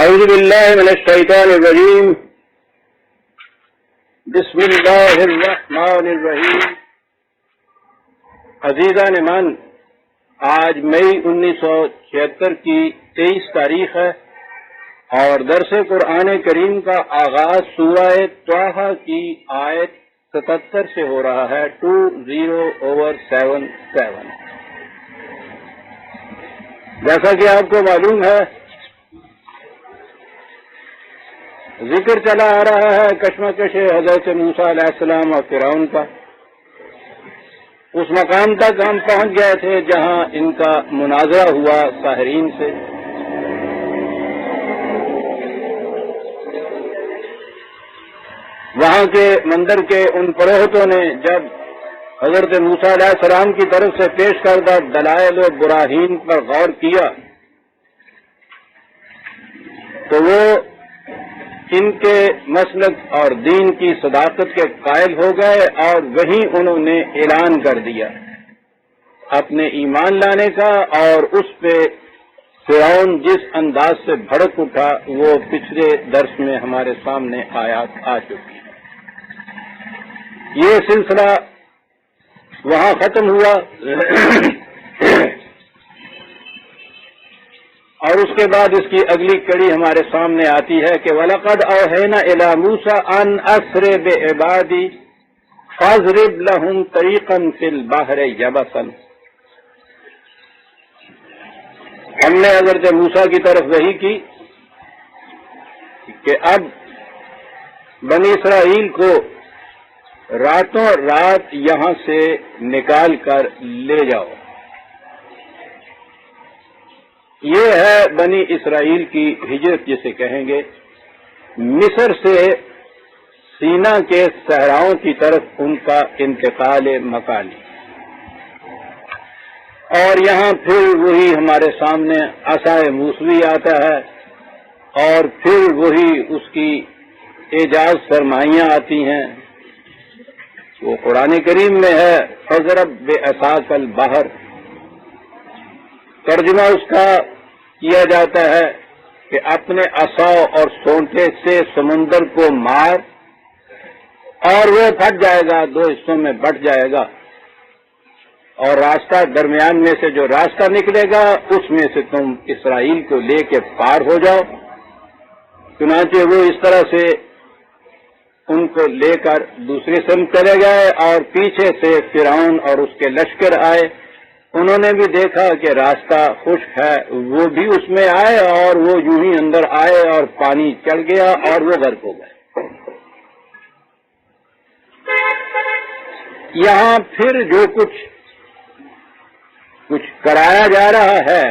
اعوذ باللہ من الشیطان الرجیم بسم اللہ الرحمن الرحیم. عزیزان من، آج مئی 1976 کی 23 تاریخ ہے اور درس قرآن کریم کا آغاز سورہ طٰہٰ کی آیت 77 سے ہو رہا ہے. 20/77. جیسا کہ آپ کو معلوم ہے، ذکر چلا آ رہا ہے کشمکش حضرت موسیٰ علیہ السلام اور فرعون کا. اس مقام تک ہم پہنچ گئے تھے جہاں ان کا مناظرہ ہوا ساحرین سے. وہاں کے مندر کے ان پروہتوں نے جب حضرت موسیٰ علیہ السلام کی طرف سے پیش کردہ دلائل و براہین پر غور کیا تو وہ ان کے مسلک اور دین کی صداقت کے قائل ہو گئے اور وہیں انہوں نے اعلان کر دیا اپنے ایمان لانے کا. اور اس پہ فرعون جس انداز سے بھڑک اٹھا وہ پچھلے درس میں ہمارے سامنے آیات آ چکی. یہ سلسلہ وہاں ختم ہوا اور اس کے بعد اس کی اگلی کڑی ہمارے سامنے آتی ہے کہ وَلَقَدْ أَوْحَيْنَا إِلَىٰ مُوسَىٰ أَنْ أَسْرِ بِعِبَادِي فَاضْرِبْ لَهُمْ طَرِيقًا فِي الْبَحْرِ يَبَسًا. ہم نے حضرت موسیٰ کی طرف وحی کی کہ اب بنی اسرائیل کو راتوں رات یہاں سے نکال کر لے جاؤ. یہ ہے بنی اسرائیل کی ہجرت جسے کہیں گے، مصر سے سینا کے صحراؤں کی طرف ان کا انتقال مکانی. اور یہاں پھر وہی ہمارے سامنے عصائے موسوی آتا ہے اور پھر وہی اس کی اعجاز فرمائیاں آتی ہیں. وہ قرآن کریم میں ہے فَاضْرِب بِعَصَاكَ الْبَحْرَ. ترجمہ اس کا کیا جاتا ہے کہ اپنے عصا اور سونٹے سے سمندر کو مار اور وہ پھٹ جائے گا، دو حصوں میں بٹ جائے گا اور راستہ درمیان میں سے جو راستہ نکلے گا اس میں سے تم اسرائیل کو لے کے پار ہو جاؤ. چنانچہ وہ اس طرح سے ان کو لے کر دوسری سمت چلے گئے اور پیچھے سے فرعون اور اس کے لشکر آئے. انہوں نے بھی دیکھا کہ راستہ خشک ہے، وہ بھی اس میں آئے اور وہ یوں ہی اندر آئے اور پانی چڑھ گیا اور وہ غرق ہو گئے. یہاں پھر جو کچھ کرایا جا رہا ہے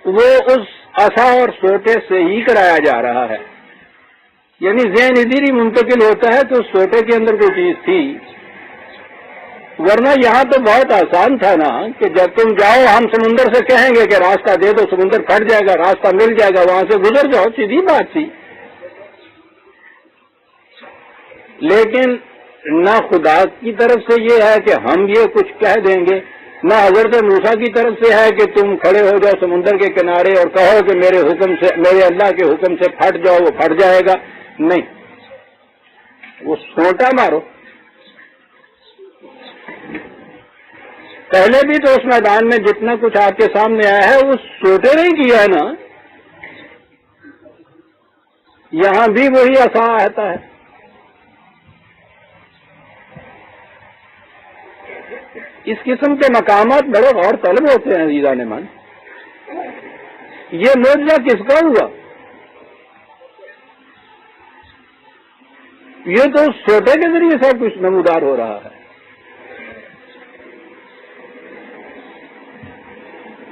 وہ اس عصا اور سوٹے سے ہی کرایا جا رہا ہے. یعنی ذہن ادھر ہی منتقل ہوتا ہے کہ اس سوٹے کے اندر کوئی چیز تھی، ورنہ یہاں تو بہت آسان تھا نا کہ جب تم جاؤ ہم سمندر سے کہیں گے کہ راستہ دے دو، سمندر پھٹ جائے گا، راستہ مل جائے گا، وہاں سے گزر جاؤ، سیدھی بات تھی. لیکن نہ خدا کی طرف سے یہ ہے کہ ہم یہ کچھ کہہ دیں گے، نہ حضرت موسیٰ کی طرف سے ہے کہ تم کھڑے ہو جاؤ سمندر کے کنارے اور کہو کہ میرے اللہ کے حکم سے پھٹ جاؤ، وہ پھٹ جائے گا. نہیں، وہ سونٹا مارو. پہلے بھی تو اس میدان میں جتنا کچھ آپ کے سامنے آیا ہے وہ سوٹے نہیں کیا ہے نا. یہاں بھی وہی عصا آتا ہے. اس قسم کے مقامات بڑے غور طلب ہوتے ہیں عزیزان من. یہ معجزہ کس کا ہوا؟ یہ تو سوٹے کے ذریعے سب کچھ نمودار ہو رہا ہے.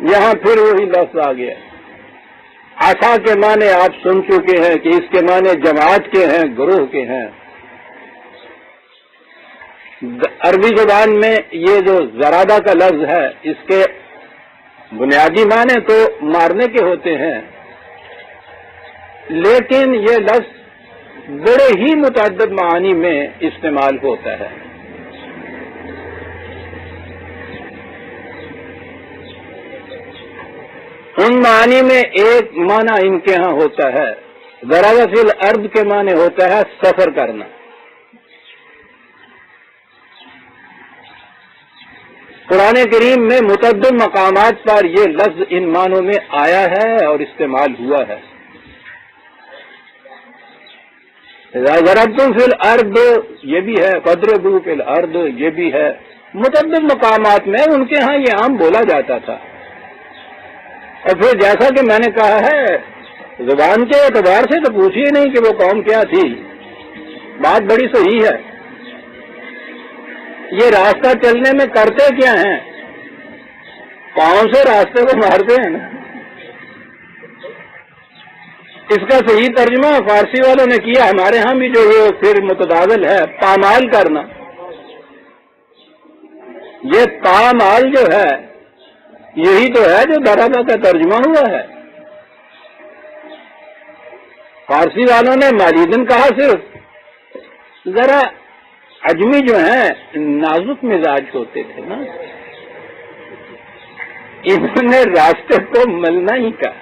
یہاں پھر وہی لفظ آ گیا. عصا کے معنی آپ سن چکے ہیں کہ اس کے معنی جماعت کے ہیں، گروہ کے ہیں. عربی زبان میں یہ جو زرادہ کا لفظ ہے اس کے بنیادی معنی تو مارنے کے ہوتے ہیں، لیکن یہ لفظ بڑے ہی متعدد معانی میں استعمال ہوتا ہے. ان معانی میں ایک معنی ان کے ہاں ہوتا ہے، ضرب فی الارض کے معنی ہوتا ہے سفر کرنا۔ قرآن کریم میں متعدد مقامات پر یہ لفظ ان معنوں میں آیا ہے اور استعمال ہوا ہے۔ ضربتم فی الارض یہ بھی ہے، فاضربوا فی الارض یہ بھی ہے، متعدد مقامات میں ان کے ہاں یہ عام بولا جاتا تھا۔ اور پھر جیسا کہ میں نے کہا ہے، زبان کے اعتبار سے تو پوچھیے نہیں کہ وہ قوم کیا تھی، بات بڑی صحیح ہے۔ یہ راستہ چلنے میں کرتے کیا ہیں؟ پاؤں سے راستے کو مارتے ہیں نا۔ اس کا صحیح ترجمہ فارسی والوں نے کیا، ہمارے ہاں بھی جو یہ پھر متداول ہے، پامال کرنا۔ یہ پامال جو ہے یہی تو ہے جو ضربہ کا ترجمہ ہوا ہے۔ فارسی والوں نے ماجدن کہا، صرف ذرا عجمی جو ہیں نازک مزاج ہوتے تھے نا، انہوں نے راستے کو ملنا ہی کہا،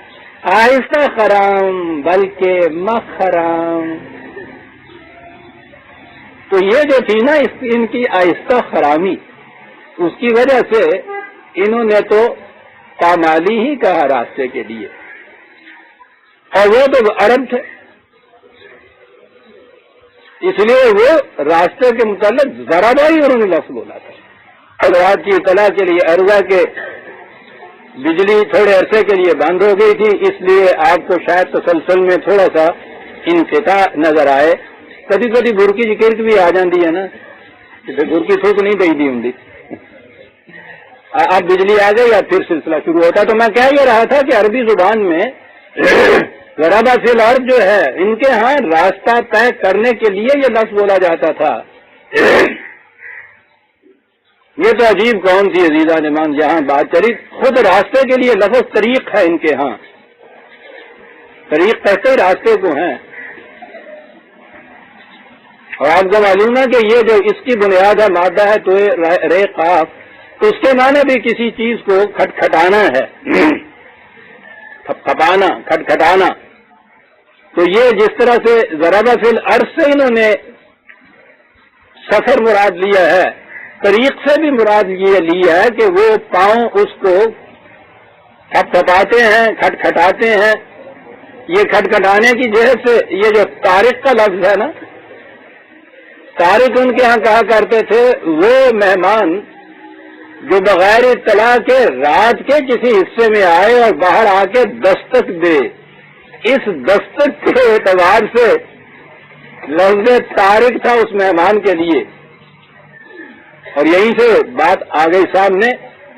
آہستہ خرام بلکہ مخرام۔ تو یہ جو تھی نا ان کی آہستہ خرامی، اس کی وجہ سے انہوں نے تو پامالی ہی کہا راستے کے لیے، اور وہ تو عرب تھے، اس لیے وہ راستے کے متعلق ذرا ہی انہوں نے لفظ بولا تھا۔ اور رات کی اطلاع کے لیے عرضہ کے بجلی تھوڑے عرصے کے لیے بند ہو گئی تھی، اس لیے آپ کو شاید تسلسل میں تھوڑا سا انقطاع نظر آئے۔ کبھی کبھی برکی کی کرک بھی آ جاتی ہے نا، برکی تھوک نہیں پی دی ہوں، اب بجلی آ گئی یا پھر سلسلہ شروع ہوتا۔ تو میں کہہ یہ رہا تھا کہ عربی زبان میں ضربہ فی الارض جو ہے، ان کے ہاں راستہ طے کرنے کے لیے یہ لفظ بولا جاتا تھا۔ یہ تو عجیب قوم تھی عزیزان ایمان، جہاں بات چلی خود راستے کے لیے لفظ طریق ہے ان کے ہاں، طریق کہتے راستے کو ہیں۔ اور آپ کو معلوم ہے کہ یہ جو اس کی بنیاد ہے مادہ ہے تو رے قاف، اس کے معنی بھی کسی چیز کو کھٹکھٹانا ہے، تھپتھپانا، کھٹکھٹانا۔ تو یہ جس طرح سے ضربہ فی الارض سے انہوں نے سفر مراد لیا ہے، طریق سے بھی مراد یہ لیا ہے کہ وہ پاؤں اس کو تھپتھپاتے ہیں، کھٹکھٹاتے ہیں۔ یہ کھٹکھٹانے کی جہت سے یہ جو طارق کا لفظ ہے نا، طارق ان کے ہاں کہا کرتے تھے وہ مہمان جو بغیر اطلاع کے رات کے کسی حصے میں آئے اور باہر آ کے دستک دے، اس دستک کے اعتبار سے لفظ طارق تھا اس مہمان کے لیے۔ اور یہیں سے بات آ گئی سامنے،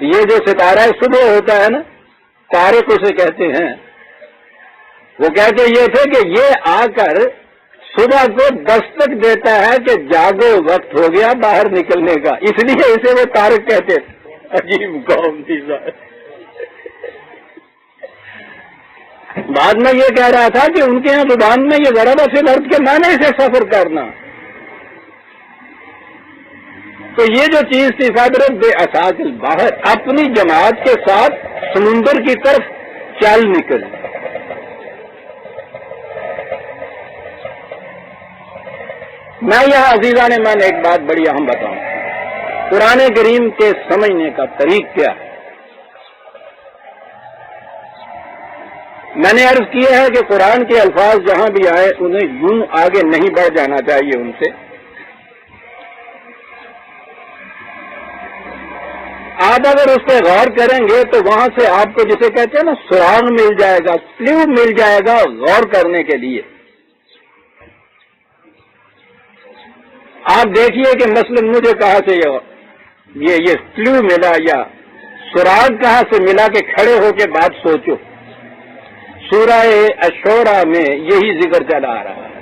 یہ جو ستارہ صبح ہوتا ہے نا، طارق اسے کہتے ہیں۔ وہ کہتے یہ تھے کہ یہ آ کر صبح کو دستک دیتا ہے کہ جاگو وقت ہو گیا باہر نکلنے کا، اس لیے اسے وہ طارق کہتے تھے۔ عجیب قوم تھی۔ بعد میں یہ کہہ رہا تھا کہ ان کے یہاں زبان میں یہ ضربہ فی الارض کے معنی سے سفر کرنا۔ تو یہ جو چیز تھی فاضرب بعصاک البحر، اپنی جماعت کے ساتھ سمندر کی طرف چل نکل۔ میں یہاں عزیزان میں نے ایک بات بڑی اہم بتاؤں، قرآن کریم کے سمجھنے کا طریق کیا ہے۔ میں نے عرض کیا ہے کہ قرآن کے الفاظ جہاں بھی آئے انہیں یوں آگے نہیں بڑھ جانا چاہیے ان سے۔ آپ اگر اس پہ غور کریں گے تو وہاں سے آپ کو جسے کہتے ہیں نا سراغ مل جائے گا، کلیو مل جائے گا غور کرنے کے لیے۔ آپ دیکھیے کہ مثلاً مجھے کہاں سے یہ کلیو ملا یا سراغ کہاں سے ملا کہ کھڑے ہو کے بات سوچو۔ سورہ الشورى میں یہی ذکر چلا آ رہا ہے،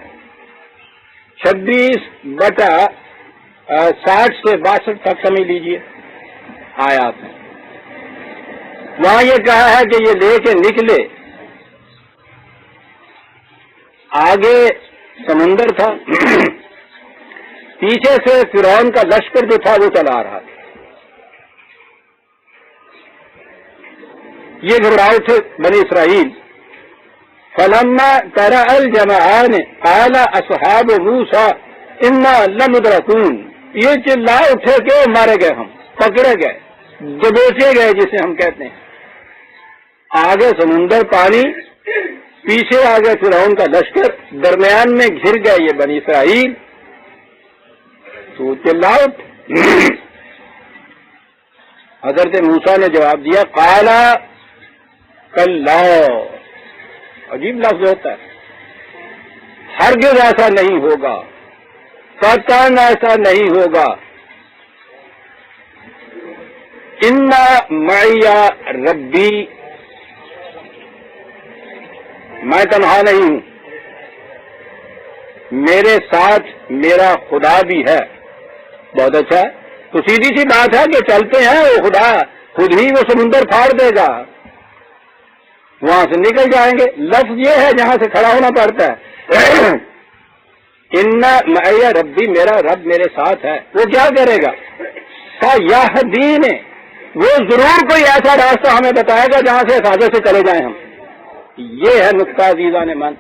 26/60 سے 62 تک سمجھ لیجئے آیات میں۔ وہاں یہ کہا ہے کہ یہ لے کے نکلے، آگے سمندر تھا، پیچھے سے فرعون کا لشکر جو تھا وہ چلا آ رہا تھا۔ یہ گھبرا اٹھے بنی اسرائیل. فلما ترى الجمعان قال اصحاب موسى انا لمدركون. یہ چلا اٹھے کہ مارے گئے، ہم پکڑے گئے، دبوچے گئے جسے ہم کہتے ہیں. آگے سمندر پانی، پیچھے آگے فرعون کا لشکر، درمیان میں گھر گئے یہ بنی اسرائیل. تو چلا اٹھ. حضرت موسیٰ نے جواب دیا قالا کلا. عجیب لفظ ہوتا ہے. ہرگز ایسا نہیں ہوگا، قطعاً ایسا نہیں ہوگا. انا معی ربی، میں تنہا نہیں ہوں، میرے ساتھ میرا خدا بھی ہے. بہت اچھا ہے. تو سیدھی سی بات ہے کہ چلتے ہیں، وہ خدا خود ہی وہ سمندر پھاڑ دے گا، وہاں سے نکل جائیں گے. لفظ یہ ہے جہاں سے کھڑا ہونا پڑتا ہے. انا معی ربی، میرا رب میرے ساتھ ہے. وہ کیا کرے گا؟ سیہدین، وہ ضرور کوئی ایسا راستہ ہمیں بتائے گا جہاں سے حفاظت سے چلے جائیں ہم. یہ ہے نقطہ عزیزان من.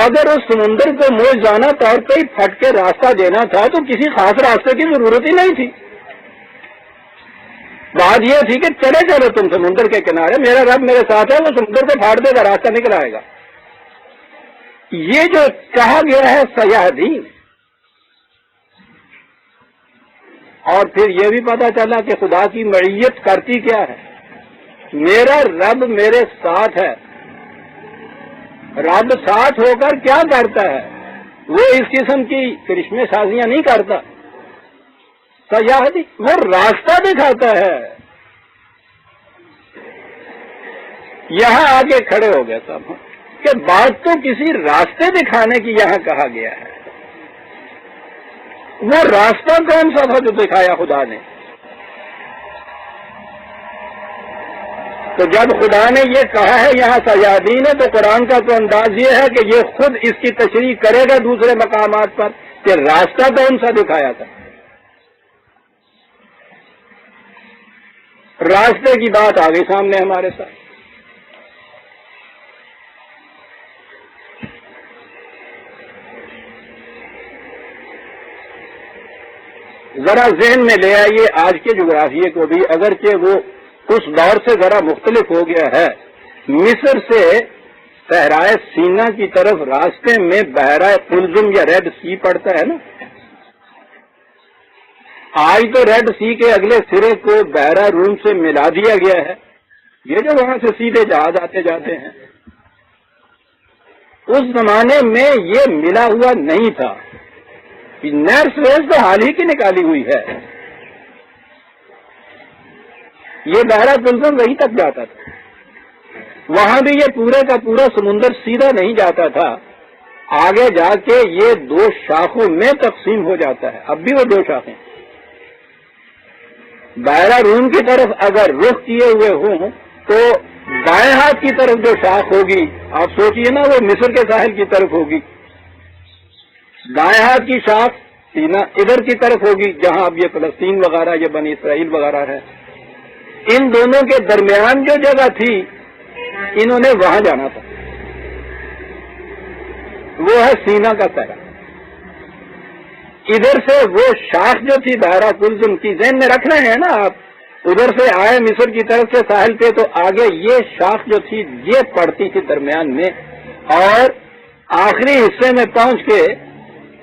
اگر اس سمندر کو موجزانہ طور پہ ہی پھٹ کے راستہ دینا تھا تو کسی خاص راستے کی ضرورت ہی نہیں تھی. بات یہ تھی کہ چلے چلو تم سمندر کے کنارے، میرا رب میرے ساتھ ہے، وہ سمندر کو پھاڑ دے گا، راستہ نکل آئے گا. یہ جو کہا گیا ہے سیہدین، اور پھر یہ بھی پتا چلا کہ خدا کی معیت کرتی کیا ہے. میرا رب میرے ساتھ ہے. رب ساتھ ہو کر کیا کرتا ہے؟ وہ اس قسم کی کرشمے سازیاں نہیں کرتا. سیاحتی، وہ راستہ دکھاتا ہے. یہاں آگے کھڑے ہو گئے سب کہ بات تو کسی راستے دکھانے کی یہاں کہا گیا ہے. وہ راستہ کون سا تھا جو دکھایا خدا نے؟ تو جب خدا نے یہ کہا ہے یہاں سیادین ہے، تو قرآن کا تو انداز یہ ہے کہ یہ خود اس کی تشریح کرے گا دوسرے مقامات پر کہ راستہ کون سا دکھایا تھا. راستے کی بات آ گئی سامنے ہمارے ساتھ. ذرا ذہن میں لے آئیے آج کے جغرافیے کو بھی، اگرچہ وہ اس دور سے ذرا مختلف ہو گیا ہے. مصر سے صحرائے سینا کی طرف راستے میں بحیرہ قلزم یا ریڈ سی پڑتا ہے نا. آج تو ریڈ سی کے اگلے سرے کو بحیرہ روم سے ملا دیا گیا ہے. یہ جو وہاں سے سیدھے جہاز آتے جاتے ہیں، اس زمانے میں یہ ملا ہوا نہیں تھا. نہر سویز تو حال ہی کی نکالی ہوئی ہے. یہ بحیرہ قلزم وہیں تک جاتا تھا. وہاں بھی یہ پورے کا پورا سمندر سیدھا نہیں جاتا تھا، آگے جا کے یہ دو شاخوں میں تقسیم ہو جاتا ہے. اب بھی وہ دو شاخیں. بحیرہ روم کی طرف اگر رخ کیے ہوئے ہوں تو بائیں ہاتھ کی طرف جو شاخ ہوگی، آپ سوچئے نا، وہ مصر کے ساحل کی طرف ہوگی. دائیں ہاتھ کی شاخ سینا ادھر کی طرف ہوگی جہاں اب یہ فلسطین وغیرہ یا بنی اسرائیل وغیرہ ہے. ان دونوں کے درمیان جو جگہ تھی انہوں نے وہاں جانا تھا، وہ ہے سینا کا صحرا. ادھر سے وہ شاخ جو تھی بحیرہ قلزم کی، ذہن میں رکھ رہے ہیں نا آپ، ادھر سے آئے مصر کی طرف سے ساحل پہ، تو آگے یہ شاخ جو تھی یہ پڑتی تھی درمیان میں، اور آخری حصے میں پہنچ کے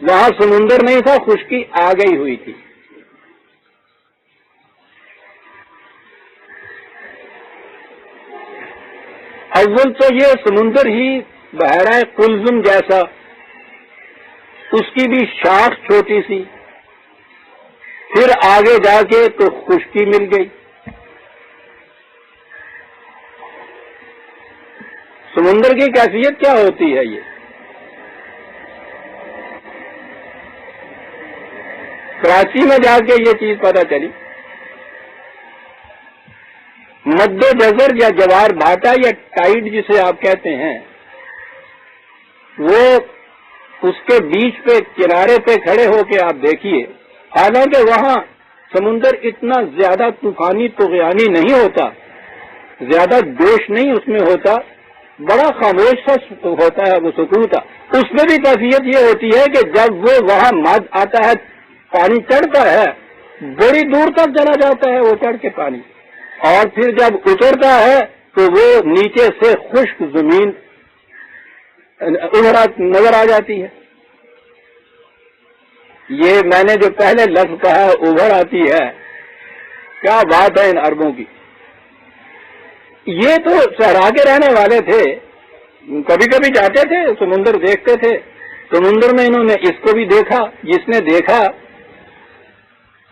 وہاں سمندر نہیں تھا، خشکی آ گئی ہوئی تھی. اول تو یہ سمندر ہی بحیرہ قلزم جیسا، اس کی بھی شاخ چھوٹی سی، پھر آگے جا کے تو خشکی مل گئی. سمندر کی کیفیت کیا ہوتی ہے؟ یہ کراچی میں جا کے یہ چیز پتہ چلی. مد جزر یا جوار بھاٹا یا ٹائیڈ جسے آپ کہتے ہیں، وہ اس کے بیچ پہ کنارے پہ کھڑے ہو کے آپ دیکھیے، حالانکہ وہاں سمندر اتنا زیادہ طوفانی طغیانی نہیں ہوتا، زیادہ جوش نہیں اس میں ہوتا، بڑا خاموش سا ہوتا ہے، وہ سکون کا. اس میں بھی کیفیت یہ ہوتی ہے کہ جب وہ وہاں مد آتا ہے، پانی چڑھتا ہے، بڑی دور تک چلا جاتا ہے وہ چڑھ کے پانی، اور پھر جب اترتا ہے تو وہ نیچے سے خشک زمین نظر آ جاتی ہے. یہ میں نے جو پہلے لفظ کہا ہے ابھر آتی ہے، کیا بات ہے ان عربوں کی. یہ تو صحرا کے رہنے والے تھے، کبھی کبھی جاتے تھے سمندر دیکھتے تھے. سمندر میں انہوں نے اس کو بھی دیکھا، جس نے دیکھا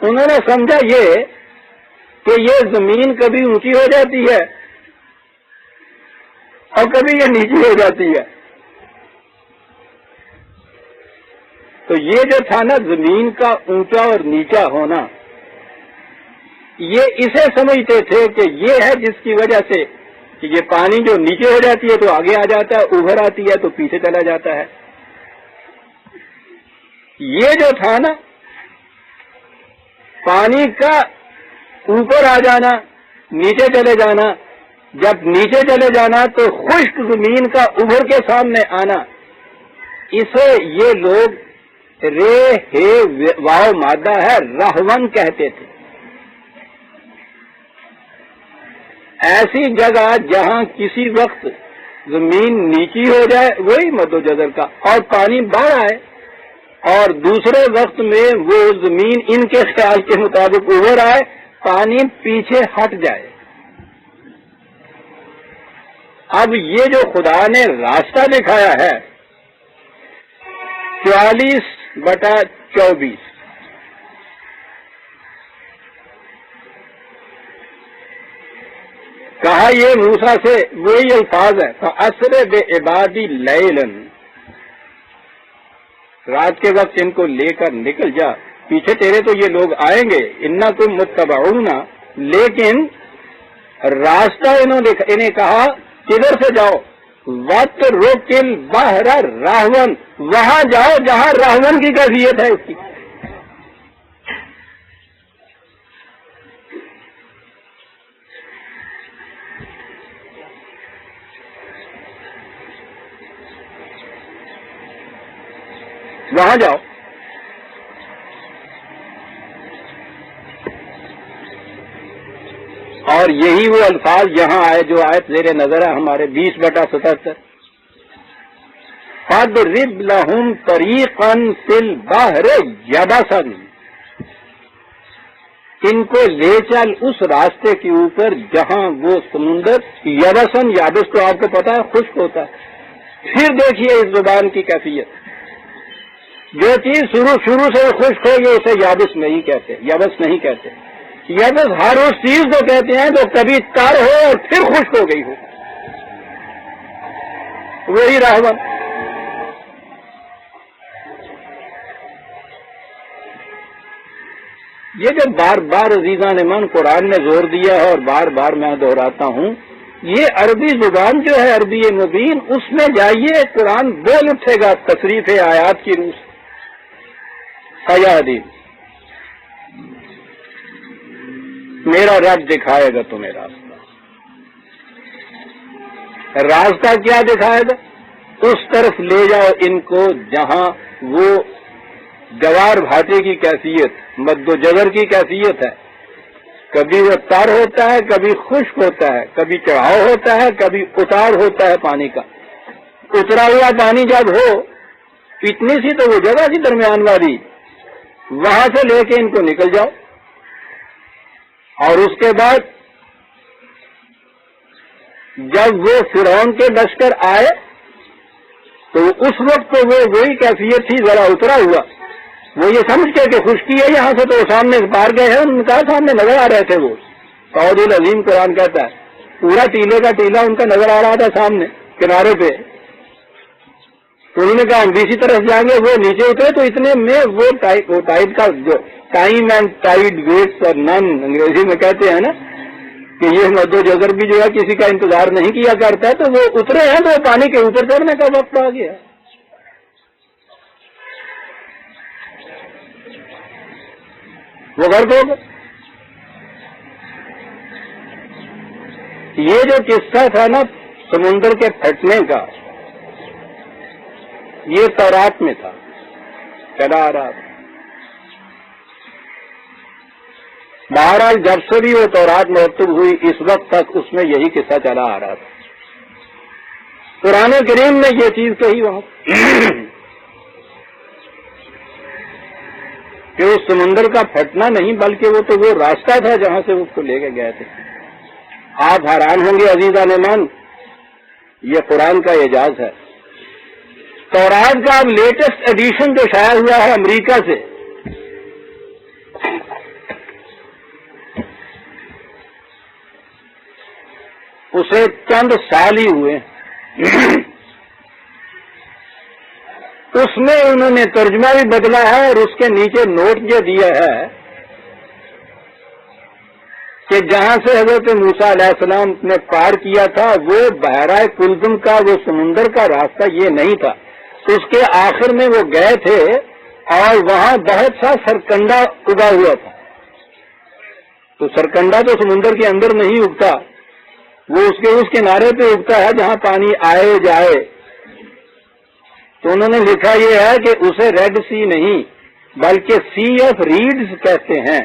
انہوں نے سمجھا یہ کہ یہ زمین کبھی اونچی ہو جاتی ہے اور کبھی یہ نیچی ہو جاتی ہے. تو یہ جو تھا نا زمین کا اونچا اور نیچا ہونا، یہ اسے سمجھتے تھے کہ یہ ہے جس کی وجہ سے کہ یہ پانی جو نیچے ہو جاتی ہے تو آگے آ جاتا ہے، ابھر آتی ہے تو پیچھے چلا جاتا ہے. یہ جو تھا نا پانی کا اوپر آ جانا، نیچے چلے جانا، جب نیچے چلے جانا تو خشک زمین کا ابھر کے سامنے آنا، اسے یہ لوگ رے ہے واو مادہ ہے رہون کہتے تھے. ایسی جگہ جہاں کسی وقت زمین نیچی ہو جائے، وہی مد و جزر کا، اور پانی باہر آئے، اور دوسرے وقت میں وہ زمین ان کے خیال کے مطابق ابھر آئے، پانی پیچھے ہٹ جائے. اب یہ جو خدا نے راستہ دکھایا ہے 44/24، کہا یہ موسیٰ سے وہی الفاظ ہے، فَأَسْرِ بِعِبَادِي لَيْلًا، رات کے وقت ان کو لے کر نکل جا، پیچھے تیرے تو یہ لوگ آئیں گے، اِنَّكُمْ مُتَّبَعُونَ، لیکن راستہ انہیں کہا کدھر سے جاؤ، وَاتْرُكِ الْبَحْرَ رَهْوًا، وہاں جاؤ جہاں رہون کی کیفیت ہے اس کی. وہاں جاؤ. اور یہی وہ الفاظ یہاں آئے جو آیت زیر نظر ہے ہمارے 20/77، فَاضْرِبْ لَهُمْ طَرِيقًا فِي الْبَحْرِ يَبَسًا، ان کو لے چل اس راستے کے اوپر جہاں وہ سمندر یبسن، یابس تو آپ کو پتا ہے خشک ہوتا ہے. پھر دیکھیے اس زبان کی کیفیت، جو چیز شروع سے خشک ہو یہ اسے یابس نہیں کہتے، یابس نہیں کہتے. یابس ہر اس چیز کو کہتے ہیں جو کبھی تر ہو اور پھر خشک ہو گئی ہو، وہی رہون. یہ جو بار بار عزیزان من قرآن نے زور دیا ہے اور بار بار میں دہراتا ہوں، یہ عربی زبان جو ہے عربی مبین، اس میں جائیے قرآن بول اٹھے گا تصریف آیات کی روح سے. فیادی، میرا رب دکھائے گا تمہیں راستہ. راستہ کیا دکھائے گا؟ اس طرف لے جاؤ ان کو جہاں وہ جوار بھاٹے کی کیفیت، مد و جزر کی کیفیت ہے، کبھی وہ تر ہوتا ہے، کبھی خشک ہوتا ہے، کبھی چڑھاؤ ہوتا ہے، کبھی اتار ہوتا ہے پانی کا. اترا ہوا پانی جب ہو، اتنی سی تو وہ جگہ تھی درمیان والی، وہاں سے لے کے ان کو نکل جاؤ. اور اس کے بعد جب وہ فرعون کے لشکر آئے تو اس وقت تو وہ وہی کیفیت تھی، ذرا اترا ہوا، وہ یہ سمجھ کے کہ خشکی ہے یہاں سے، تو سامنے پار گئے ہیں، ان کا سامنے نظر آ رہے تھے. وہ سعود العظیم قرآن کہتا ہے پورا ٹیلے کا ٹیلا ان کا نظر آ رہا تھا سامنے کنارے پہ. تو انہوں نے کہا ہم اسی طرف جائیں گے. وہ نیچے اترے تو اتنے میں وہ ٹائڈ کا جو ٹائم اینڈ ٹائڈ ویٹس اور نن انگریزی میں کہتے ہیں نا کہ یہ مد و جزر بھی جو ہے کسی کا انتظار نہیں کیا کرتا ہے، تو وہ اترے ہیں تو پانی کے اوپر چڑھنے کا وقت آ گیا. وہ غرق ہو گئے۔ یہ جو قصہ تھا نا سمندر کے پھٹنے کا، یہ تورات میں تھا، چلا آ رہا تھا۔ بہرحال جب سے بھی وہ تورات مرتب ہوئی اس وقت تک اس میں یہی قصہ چلا آ رہا تھا۔ قرآن کریم نے یہ چیز کہی وہاں کہ اس سمندر کا پھٹنا نہیں بلکہ وہ تو وہ راستہ تھا جہاں سے اس کو لے کے گئے تھے۔ آپ حیران ہوں گے عزیزان ایمان، یہ قرآن کا اعجاز ہے۔ تورات کا اب لیٹسٹ ایڈیشن جو شائع ہوا ہے امریکہ سے، اسے چند سال ہی ہوئے، اس میں انہوں نے ترجمہ بھی بدلا ہے اور اس کے نیچے نوٹ یہ دیا ہے کہ جہاں سے حضرت موسیٰ علیہ السلام نے پار کیا تھا وہ بحیرہ کلزم کا، وہ سمندر کا راستہ یہ نہیں تھا۔ اس کے آخر میں وہ گئے تھے اور وہاں بہت سا سرکنڈا اگا ہوا تھا۔ تو سرکنڈا تو سمندر کے اندر نہیں اگتا، وہ اس کنارے پہ اگتا ہے جہاں پانی آئے جائے۔ تو انہوں نے لکھا یہ ہے کہ اسے ریڈ سی نہیں بلکہ سی آف ریڈز کہتے ہیں،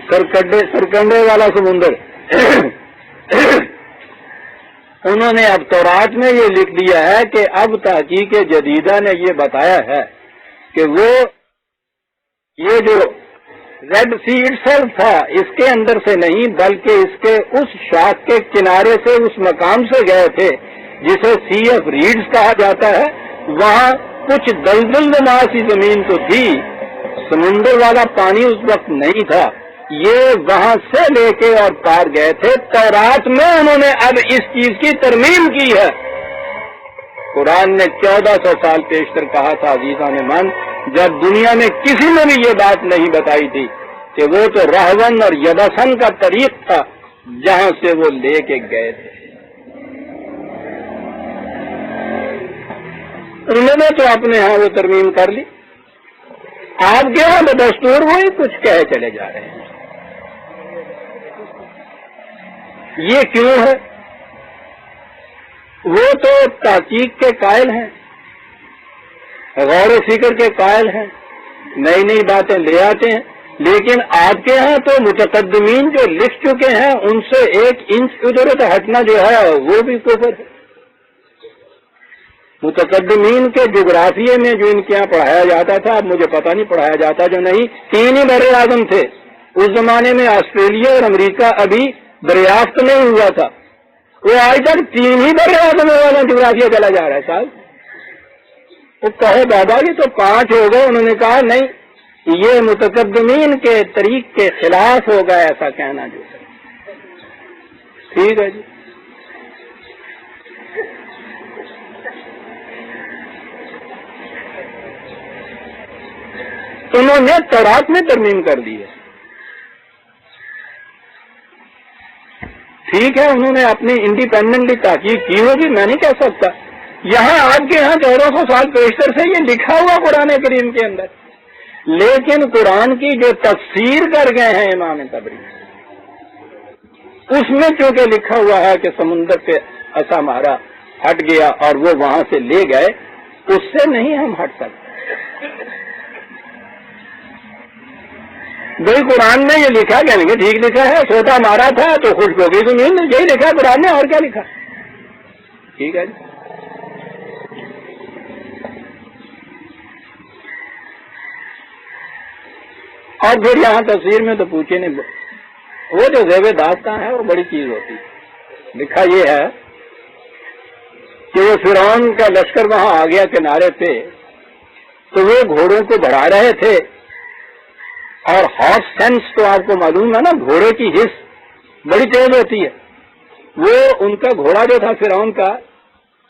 سرکنڈے والا سمندر۔ انہوں نے اب تورات میں یہ لکھ دیا ہے کہ اب تحقیق جدیدہ نے یہ بتایا ہے کہ وہ یہ جو ریڈ سی اٹسیلف تھا اس کے اندر سے نہیں بلکہ اس کے اس شاخ کے کنارے سے اس مقام سے گئے تھے جسے سی آف ریڈز کہا جاتا ہے۔ وہاں کچھ دلدل نما سی زمین تو تھی، سمندر والا پانی اس وقت نہیں تھا، یہ وہاں سے لے کے اور پار گئے تھے۔ تورات میں انہوں نے اب اس چیز کی ترمیم کی ہے۔ قرآن نے 1400 سال پیشتر کہا تھا عزیزان من، جب دنیا میں کسی نے بھی یہ بات نہیں بتائی تھی کہ وہ تو رہون اور یبسن کا طریق تھا جہاں سے وہ لے کے گئے تھے۔ انہوں نے تو اپنے ہاں وہ ترمیم کر لی، آپ کے ہاں بدستور وہی کچھ کہے چلے جا رہے ہیں۔ یہ کیوں ہے؟ وہ تو تحقیق کے قائل ہیں، غور و فکر کے قائل ہیں، نئی نئی باتیں لے آتے ہیں، لیکن آپ کے ہاں تو متقدمین جو لکھ چکے ہیں ان سے 1 انچ ادھر ادھر ہٹنا جو ہے وہ بھی کفر ہے۔ متقدمین کے جغرافیے میں جو ان کے یہاں پڑھایا جاتا تھا، اب مجھے پتہ نہیں پڑھایا جاتا جو نہیں، 3 ہی بر اعظم تھے اس زمانے میں، آسٹریلیا اور امریکہ ابھی دریافت نہیں ہوا تھا، وہ آج تک 3 ہی بر اعظم والا جغرافیہ چلا جا رہا ہے صاحب۔ وہ کہے بابا یہ تو 5 ہو گئے، انہوں نے کہا نہیں، یہ متقدمین کے طریق کے خلاف ہوگا ایسا کہنا جو ہے۔ ٹھیک ہے جی، انہوں نے تورات میں ترمیم کر دی ہے۔ ٹھیک ہے، انہوں نے اپنی انڈیپینڈنٹلی تحقیق کی ہوگی، میں نہیں کہہ سکتا۔ یہاں آپ کے یہاں 1400 سال پیشتر سے یہ لکھا ہوا قرآن کریم کے اندر، لیکن قرآن کی جو تفسیر کر گئے ہیں امام طبری، اس میں چونکہ لکھا ہوا ہے کہ سمندر پہ ایسا مارا ہٹ گیا اور وہ وہاں سے لے گئے، اس سے نہیں ہم ہٹ سکتے۔ بھائی قرآن نے یہ لکھا، کہنے کہ ٹھیک لکھا ہے، سوٹا مارا تھا تو خشک ہو گئی زمین، یہی لکھا قرآن نے، اور کیا لکھا؟ ٹھیک ہے جی۔ اور پھر یہاں تفسیر میں تو پوچھے نہیں، وہ جو زیب داستان ہے وہ بڑی چیز ہوتی ہے۔ لکھا یہ ہے کہ وہ فرعون کا لشکر وہاں آ گیا کنارے پہ، تو وہ گھوڑوں کو بڑھا رہے تھے، اور ہارس سینس تو آپ کو معلوم ہے نا، گھوڑے کی حس بڑی تیز ہوتی ہے۔ وہ ان کا گھوڑا جو تھا فرعون کا،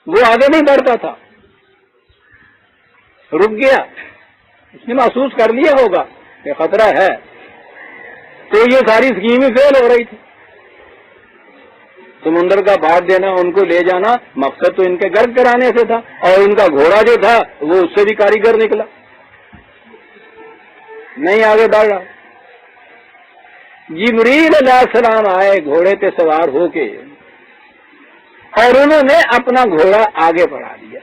وہ آگے نہیں بڑھتا تھا، رک گیا، اس نے محسوس کر لیا ہوگا کہ خطرہ ہے، تو یہ ساری اسکیم ہی فیل ہو رہی تھی۔ سمندر کا بھاگ دینا، ان کو لے جانا، مقصد تو ان کے غرق کرانے سے تھا، اور ان کا گھوڑا جو تھا وہ اس سے بھی کاریگر نکلا، نہیں آگے بڑھ رہا۔ جبریل علیہ السلام آئے گھوڑے پہ سوار ہو کے اور انہوں نے اپنا گھوڑا آگے بڑھا دیا.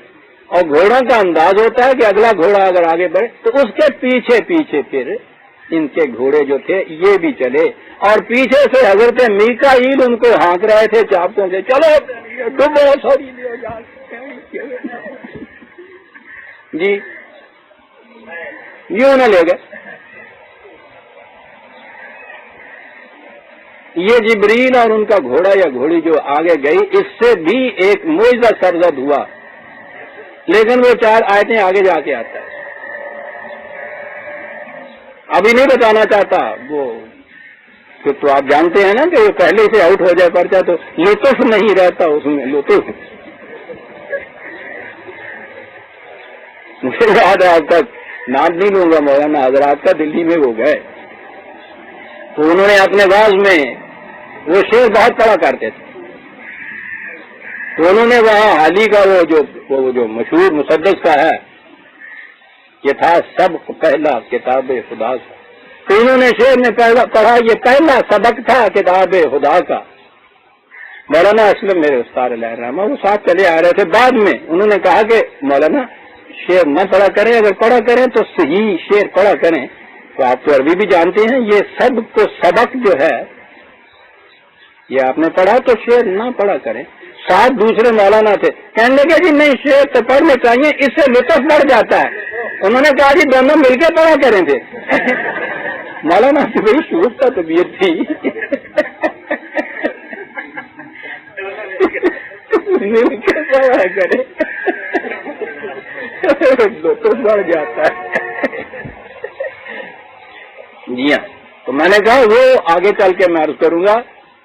اور گھوڑوں کا انداز ہوتا ہے کہ اگلا گھوڑا اگر آگے بڑھے تو اس کے پیچھے پیچھے پھر ان کے گھوڑے جو تھے یہ بھی چلے. اور پیچھے سے حضرت میکائیل ان کو ہانک رہے تھے چاپتوں سے, چلو ڈبو سوری جی یہ انہیں لے گئے. یہ جبریل اور ان کا گھوڑا یا گھوڑی جو آگے گئی, اس سے بھی ایک معجزہ سرزد ہوا, لیکن وہ 4 آیتیں آگے جا کے آتا ہے. ابھی نہیں بتانا چاہتا وہ, تو آپ جانتے ہیں نا کہ وہ پہلے سے آؤٹ ہو جائے پرچہ تو لطف نہیں رہتا اس میں. لطف مجھے یاد ہے, آپ تک نام نہیں لوں گا, مولانا حضرات کا دلی میں وہ گئے تو انہوں نے اپنے واز میں وہ شعر بہت پڑھا کرتے تھے, تو انہوں نے وہاں حالی کا وہ جو مشہور مسدس کا ہے, یہ تھا سبق پہلا کتاب خدا کا, تو انہوں نے شعر میں پڑھا یہ پہلا سبق تھا کتاب خدا کا. مولانا اسلم میرے استاد علیہ الرحمہ وہ ساتھ چلے آ رہے تھے, بعد میں انہوں نے کہا کہ مولانا شعر نہ پڑھا کریں, اگر پڑھا کریں تو صحیح شعر پڑھا کریں. تو آپ تو عربی بھی جانتے ہیں, یہ سب کو سبق جو ہے یہ آپ نے پڑھا تو شعر نہ پڑھا کریں. ساتھ دوسرے مولانا تھے, کہنے لگے جی نہیں شعر تو پڑھنے چاہیے, اس سے لطف بڑھ جاتا ہے. انہوں نے کہا جی دونوں مل کے پڑھا کریں تھے. مولانا سے بڑی شوق کا طبیعت تھی, مل کے پڑھا کریں لطف بڑھ جاتا ہے. جی ہاں, تو میں نے کہا وہ آگے چل کے میں عرض کروں گا,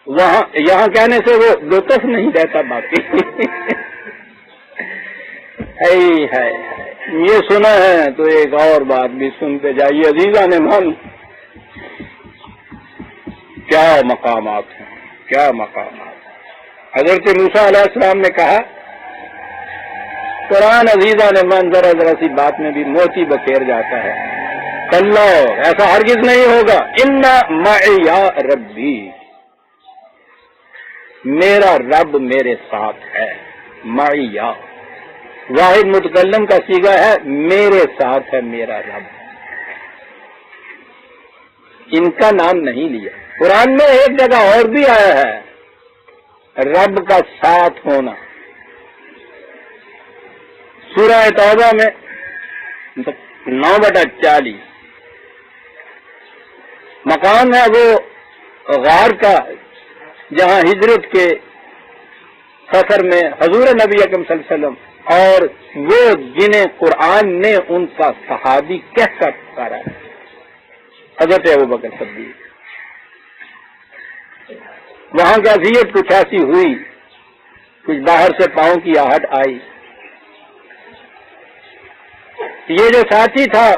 وہاں یہاں کہنے سے وہ لطف نہیں رہتا. باقی ہے یہ سنا ہے تو ایک اور بات بھی سنتے جائیے. عزیزان من, کیا مقامات ہیں, کیا مقامات. حضرت موسیٰ علیہ السلام نے کہا, قرآن عزیزان من ذرا ذرا سی بات میں بھی موتی بکھیر جاتا ہے. اللہ ایسا ہرگز نہیں ہوگا. ان معی ربی, میرا رب میرے ساتھ ہے. معی واحد متکلم کا صیغہ ہے, میرے ساتھ ہے میرا رب. ان کا نام نہیں لیا. قرآن میں ایک جگہ اور بھی آیا ہے رب کا ساتھ ہونا. سورہ توبہ میں 9/40 مقام ہے وہ غار کا, جہاں ہجرت کے سفر میں حضور نبی اکرم صلی اللہ علیہ وسلم اور وہ جنہیں قرآن نے ان کا صحابی کہہ کر پکارا ہے, حضرت ابوبکر صدیق. وہاں کی اذیت کچھ ایسی ہوئی, کچھ باہر سے پاؤں کی آہٹ آئی. یہ جو ساتھی تھا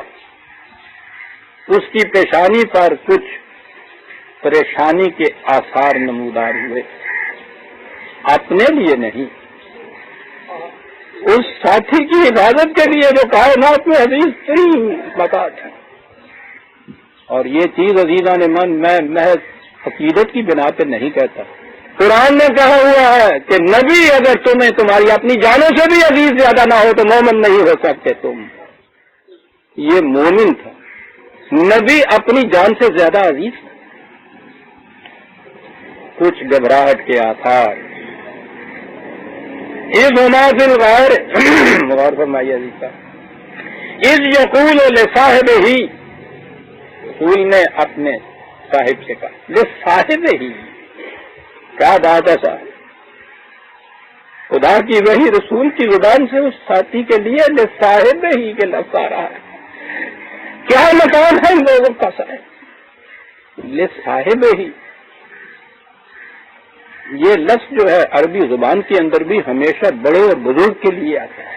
اس کی پیشانی پر کچھ پریشانی کے آثار نمودار ہوئے, اپنے لیے نہیں, اس ساتھی کی حفاظت کے لیے جو کائنات میں عزیز ترین مقامات ہیں. اور یہ چیز عزیزان من میں محض عقیدت کی بنا پہ نہیں کہتا. قرآن نے کہا ہوا ہے کہ نبی اگر تمہیں تمہاری اپنی جانوں سے بھی عزیز زیادہ نہ ہو تو مومن نہیں ہو سکتے تم. یہ مومن تھا, نبی اپنی جان سے زیادہ عزیز تھا. کچھ گھبراہٹ کے آثار اس ہمارے غیر غور فرمائیے عزیز کا. اس یقول لصاحب ہی, رسول نے اپنے صاحب سے کہا, لصاحب ہی, کیا بات ہے صاحب, خدا کی وہی رسول کی زبان سے اس ساتھی کے لیے لصاحب ہی کے لفظ آ رہا ہے. کیا مقام ہے ان لوگوں کا صاحب, لصاحب ہی. یہ لفظ جو ہے عربی زبان کے اندر بھی ہمیشہ بڑے اور بزرگ کے لیے آتا ہے.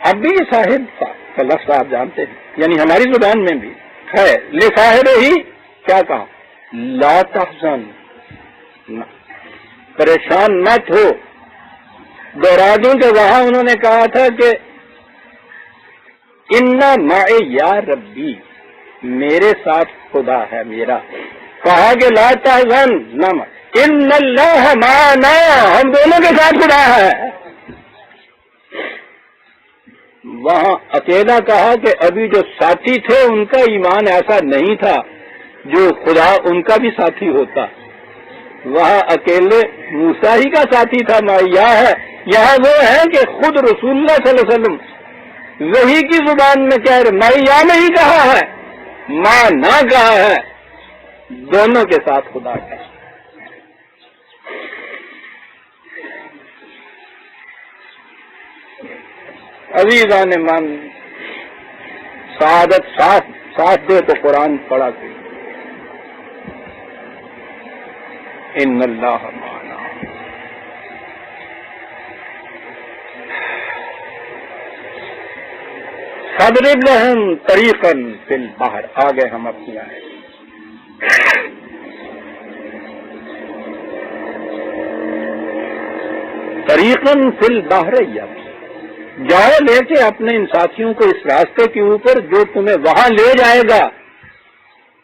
اب بھی صاحب کا لفظ آپ جانتے ہیں, یعنی ہماری زبان میں بھی ہے. لصاحب ہی کیا کہا, لا تحزن, پریشان مت ہو. دوہرا دوں کہ وہاں انہوں نے کہا تھا کہ ان معی یا ربی, میرے ساتھ خدا ہے میرا. کہا کہ لا تحزن ان اللہ معنا، ہم دونوں کے ساتھ خدا ہے. وہاں اکیلا کہا کہ ابھی جو ساتھی تھے ان کا ایمان ایسا نہیں تھا جو خدا ان کا بھی ساتھی ہوتا. وہاں اکیلے موسیٰ ہی کا ساتھی تھا مایا ہے. یہاں وہ ہے کہ خود رسول اللہ صلی اللہ علیہ وسلم وحی کی زبان میں کہہ رہے مایا نہیں کہا ہے، ماں نہ کہا ہے، دونوں کے ساتھ خدا کا. عزیزان من، سعادت ساتھ دے تو قرآن پڑھا کہ ان اللہ معنا. فاضرب لهم طریقا فی البحر. آگے ہم اپنی آئے طریقا فی البحر، جاؤ لے کے اپنے ان ساتھیوں کو اس راستے کے اوپر جو تمہیں وہاں لے جائے گا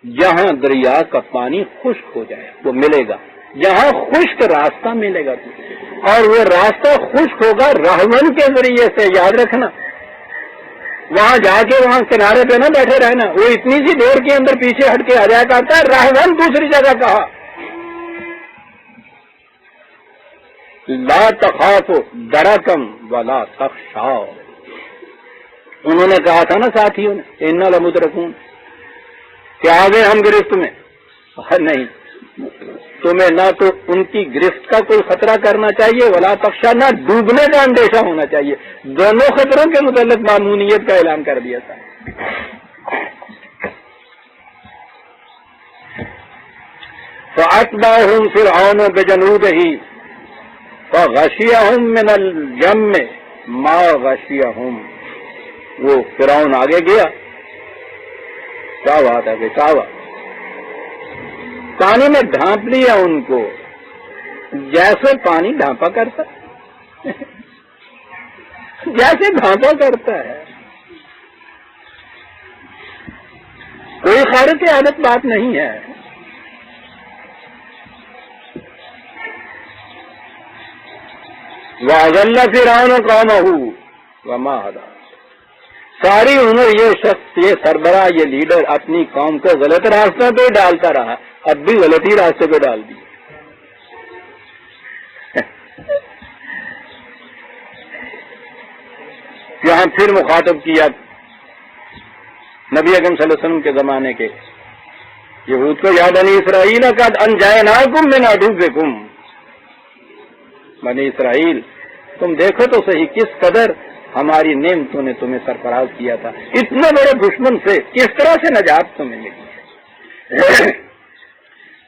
جہاں دریا کا پانی خشک ہو جائے، وہ ملے گا جہاں خشک راستہ ملے گا تمہیں، اور وہ راستہ خشک ہوگا راہون کے ذریعے سے. یاد رکھنا، وہاں جا کے وہاں کنارے پہ نہ بیٹھے رہنا، وہ اتنی سی دیر کے اندر پیچھے ہٹ کے آ جایا کرتا ہے. راہون دوسری جگہ کہا لا تخافوا درکم ولا تخشوا. انہوں نے کہا تھا نا ساتھیوں نے انا لمدرکون، کہ آگے ہم گرفت میں. نہیں، تمہیں نہ تو ان کی گرفت کا کوئی خطرہ کرنا چاہیے، ولا تخشا، نہ ڈوبنے کا اندیشہ ہونا چاہیے. دونوں خطروں کے متعلق معمونیت کا اعلان کر دیا تھا. فأتبعهم فرعون بجنوده فغشيهم من اليم ما غشيهم. وہ فرعون آگے گیا، کیا بات ہے کہ کیا بات، پانی نے ڈھانپ لیا ان کو جیسے پانی ڈھانپا کرتا جیسے ڈھانپا کرتا ہے. کوئی خارق عادت بات نہیں ہے. وَأَضَلَّ فِرْعَوْنُ قَوْمَهُ وَمَا هَدَىٰ. ساری عمر یہ شخص، یہ سربراہ، یہ لیڈر اپنی قوم کو غلط راستہ پہ ڈالتا رہا، اب بھی غلطی راستے پہ ڈال دی. یہاں پھر مخاطب کیا نبی اکرم صلی اللہ علیہ وسلم کے زمانے کے یہود کو، یا بنی اسرائیل قد انجیناکم من عدوکم. بنی اسرائیل، تم دیکھو تو صحیح کس قدر ہماری نعمتوں نے تمہیں سرفراز کیا تھا. اتنے بڑے دشمن سے کس طرح سے نجات تمہیں ملی.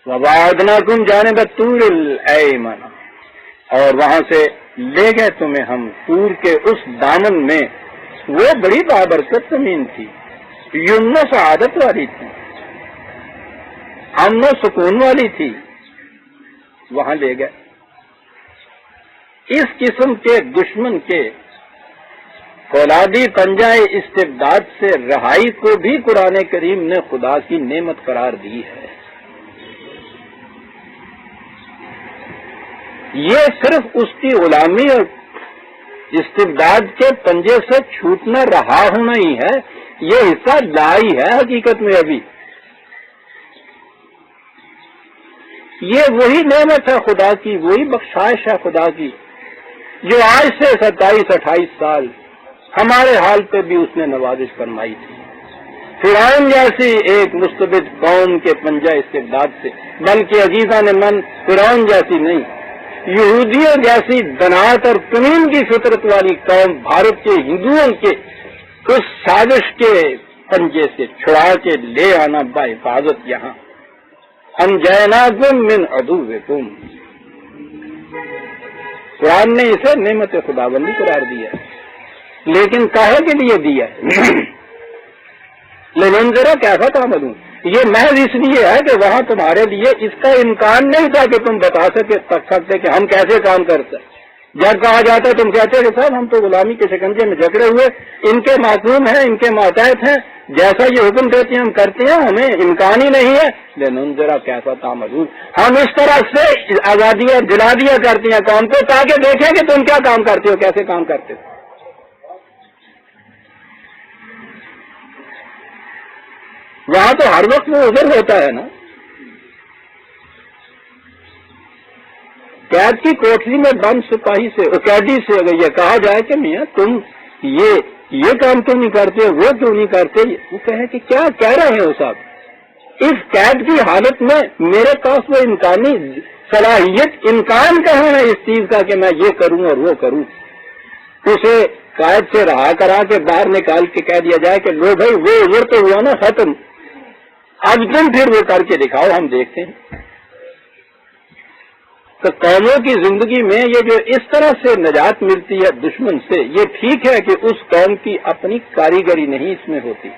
وَوَعَدْنَاكُمْ جَانِبَ الطُّورِ الْأَيْمَنَ، اور وہاں سے لے گئے تمہیں ہم طور کے اس دامن میں، وہ بڑی بابرکت زمین تھی، یمن و سعادت والی تھی، امن و سکون والی تھی. وہاں لے گئے. اس قسم کے دشمن کے فولادی پنجہ استبداد سے رہائی کو بھی قرآن کریم نے خدا کی نعمت قرار دی ہے. یہ صرف اس کی غلامی اور استبداد کے پنجے سے چھوٹنا رہا ہونا ہی ہے، یہ حصہ لائی ہے حقیقت میں. ابھی یہ وہی نعمت ہے خدا کی، وہی بخشائش ہے خدا کی جو آج سے 27-28 سال ہمارے حال پہ بھی اس نے نوازش فرمائی تھی. فرعون جیسی ایک مستبد قوم کے پنجہ استبداد سے، بلکہ عزیزان من فرعون جیسی نہیں، یہودیوں جیسی دنات اور کمین کی فطرت والی قوم بھارت کے ہندوؤں کے اس سازش کے پنجے سے چھڑا کے لے آنا با حفاظت یہاں. انجیناکم من عدوکم. قرآن نے اسے نعمت خداوندی قرار دیا، لیکن کاہے کے لیے دیا؟ لننظر کیسا تعملون. یہ محض اس لیے ہے کہ وہاں تمہارے لیے اس کا امکان نہیں تھا کہ تم بتا سکتے کہ ہم کیسے کام کرتے. جب کہا جاتا ہے تم کہتے ہیں کہ صاحب ہم تو غلامی کے شکنجے میں جکڑے ہوئے، ان کے معصوم ہیں، ان کے ماتحت ہیں، جیسا یہ حکم دیتے ہیں ہم کرتے ہیں، ہمیں امکان ہی نہیں ہے، لیکن ذرا کیسا تعملون، ہم اس طرح سے آزادیاں دلا دیا کرتی ہیں قوم کو تاکہ دیکھیں کہ تم کیا کام کرتے ہو، کیسے کام کرتے ہو۔ وہاں تو ہر وقت وہ عذر ہوتا ہے نا۔ قید کی کوٹری میں بند سپاہی سے قیدی سے اگر یہ کہا جائے کہ میاں تم یہ کام کیوں نہیں کرتے، وہ کیوں نہیں کرتے، وہ کہے کہ کیا کہہ رہے ہو صاحب، اس قید کی حالت میں میرے پاس وہ امکانی صلاحیت، امکان کہاں ہے اس چیز کا کہ میں یہ کروں اور وہ کروں۔ اسے قید سے رہا کرا کے باہر نکال کے کہہ دیا جائے کہ لو بھائی وہ عذر تو ہوا نا ختم، اب تم پھر وہ کر کے دکھاؤ، ہم دیکھتے ہیں۔ تو قوموں کی زندگی میں یہ جو اس طرح سے نجات ملتی ہے دشمن سے، یہ ٹھیک ہے کہ اس قوم کی اپنی کاریگری نہیں اس میں ہوتی،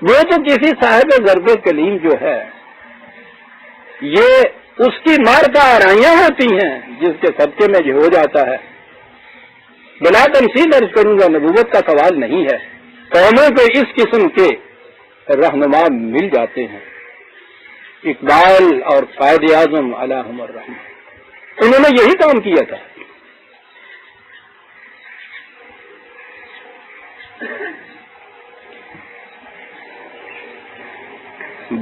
وہ تو کسی صاحب ضرب کلیم جو ہے یہ اس کی مار کا آرائیاں ہوتی ہیں جس کے صدقے میں یہ ہو جاتا ہے۔ بلا تمثیل عرض کروں گا، نبوت کا سوال نہیں ہے، قوموں کو اس قسم کے رہنما مل جاتے ہیں، اقبال اور قائد اعظم علیہم الرحمہ، انہوں نے یہی کام کیا تھا۔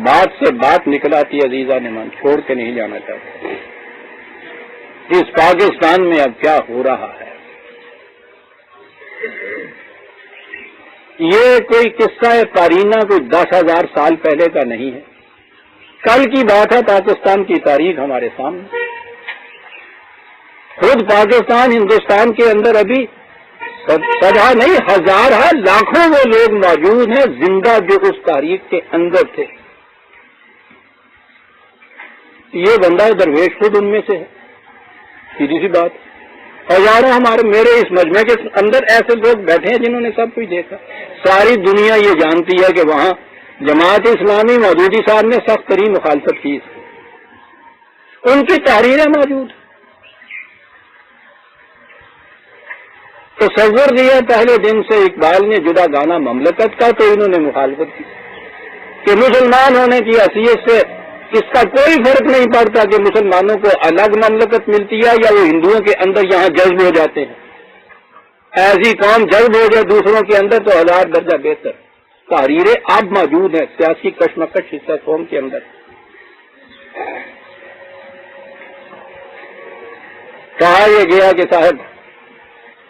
بات سے بات نکلاتی عزیزہ نے من چھوڑ کے نہیں جانا چاہتا۔ اس پاکستان میں اب کیا ہو رہا ہے، یہ کوئی قصہ قرینہ کوئی 10,000 سال پہلے کا نہیں ہے، کل کی بات ہے۔ پاکستان کی تاریخ ہمارے سامنے، خود پاکستان ہندوستان کے اندر ابھی سدا نہیں ہزارہ لاکھوں وہ لوگ موجود ہیں زندہ جو اس تاریخ کے اندر تھے۔ یہ بندہ درویش خود ان میں سے ہے، سیدھی سی بات۔ ہزاروں میرے اس مجمع کے اندر ایسے لوگ بیٹھے ہیں جنہوں نے سب کچھ دیکھا۔ ساری دنیا یہ جانتی ہے کہ وہاں جماعت اسلامی مودودی صاحب نے سخت ترین مخالفت کی، ان کی تحریریں موجود۔ تصور دیا پہلے دن سے اقبال نے جدا گانا مملکت کا، تو انہوں نے مخالفت کی کہ مسلمان ہونے کی حیثیت سے اس کا کوئی فرق نہیں پڑتا کہ مسلمانوں کو الگ مملکت ملتی ہے یا وہ ہندوؤں کے اندر یہاں جذب ہو جاتے ہیں۔ ایسی قوم جذب ہو جائے دوسروں کے اندر تو 1000 درجہ بہتر۔ تحریریں اب موجود ہیں سیاسی کشمکش حصہ قوم کے اندر۔ کہا یہ گیا کہ صاحب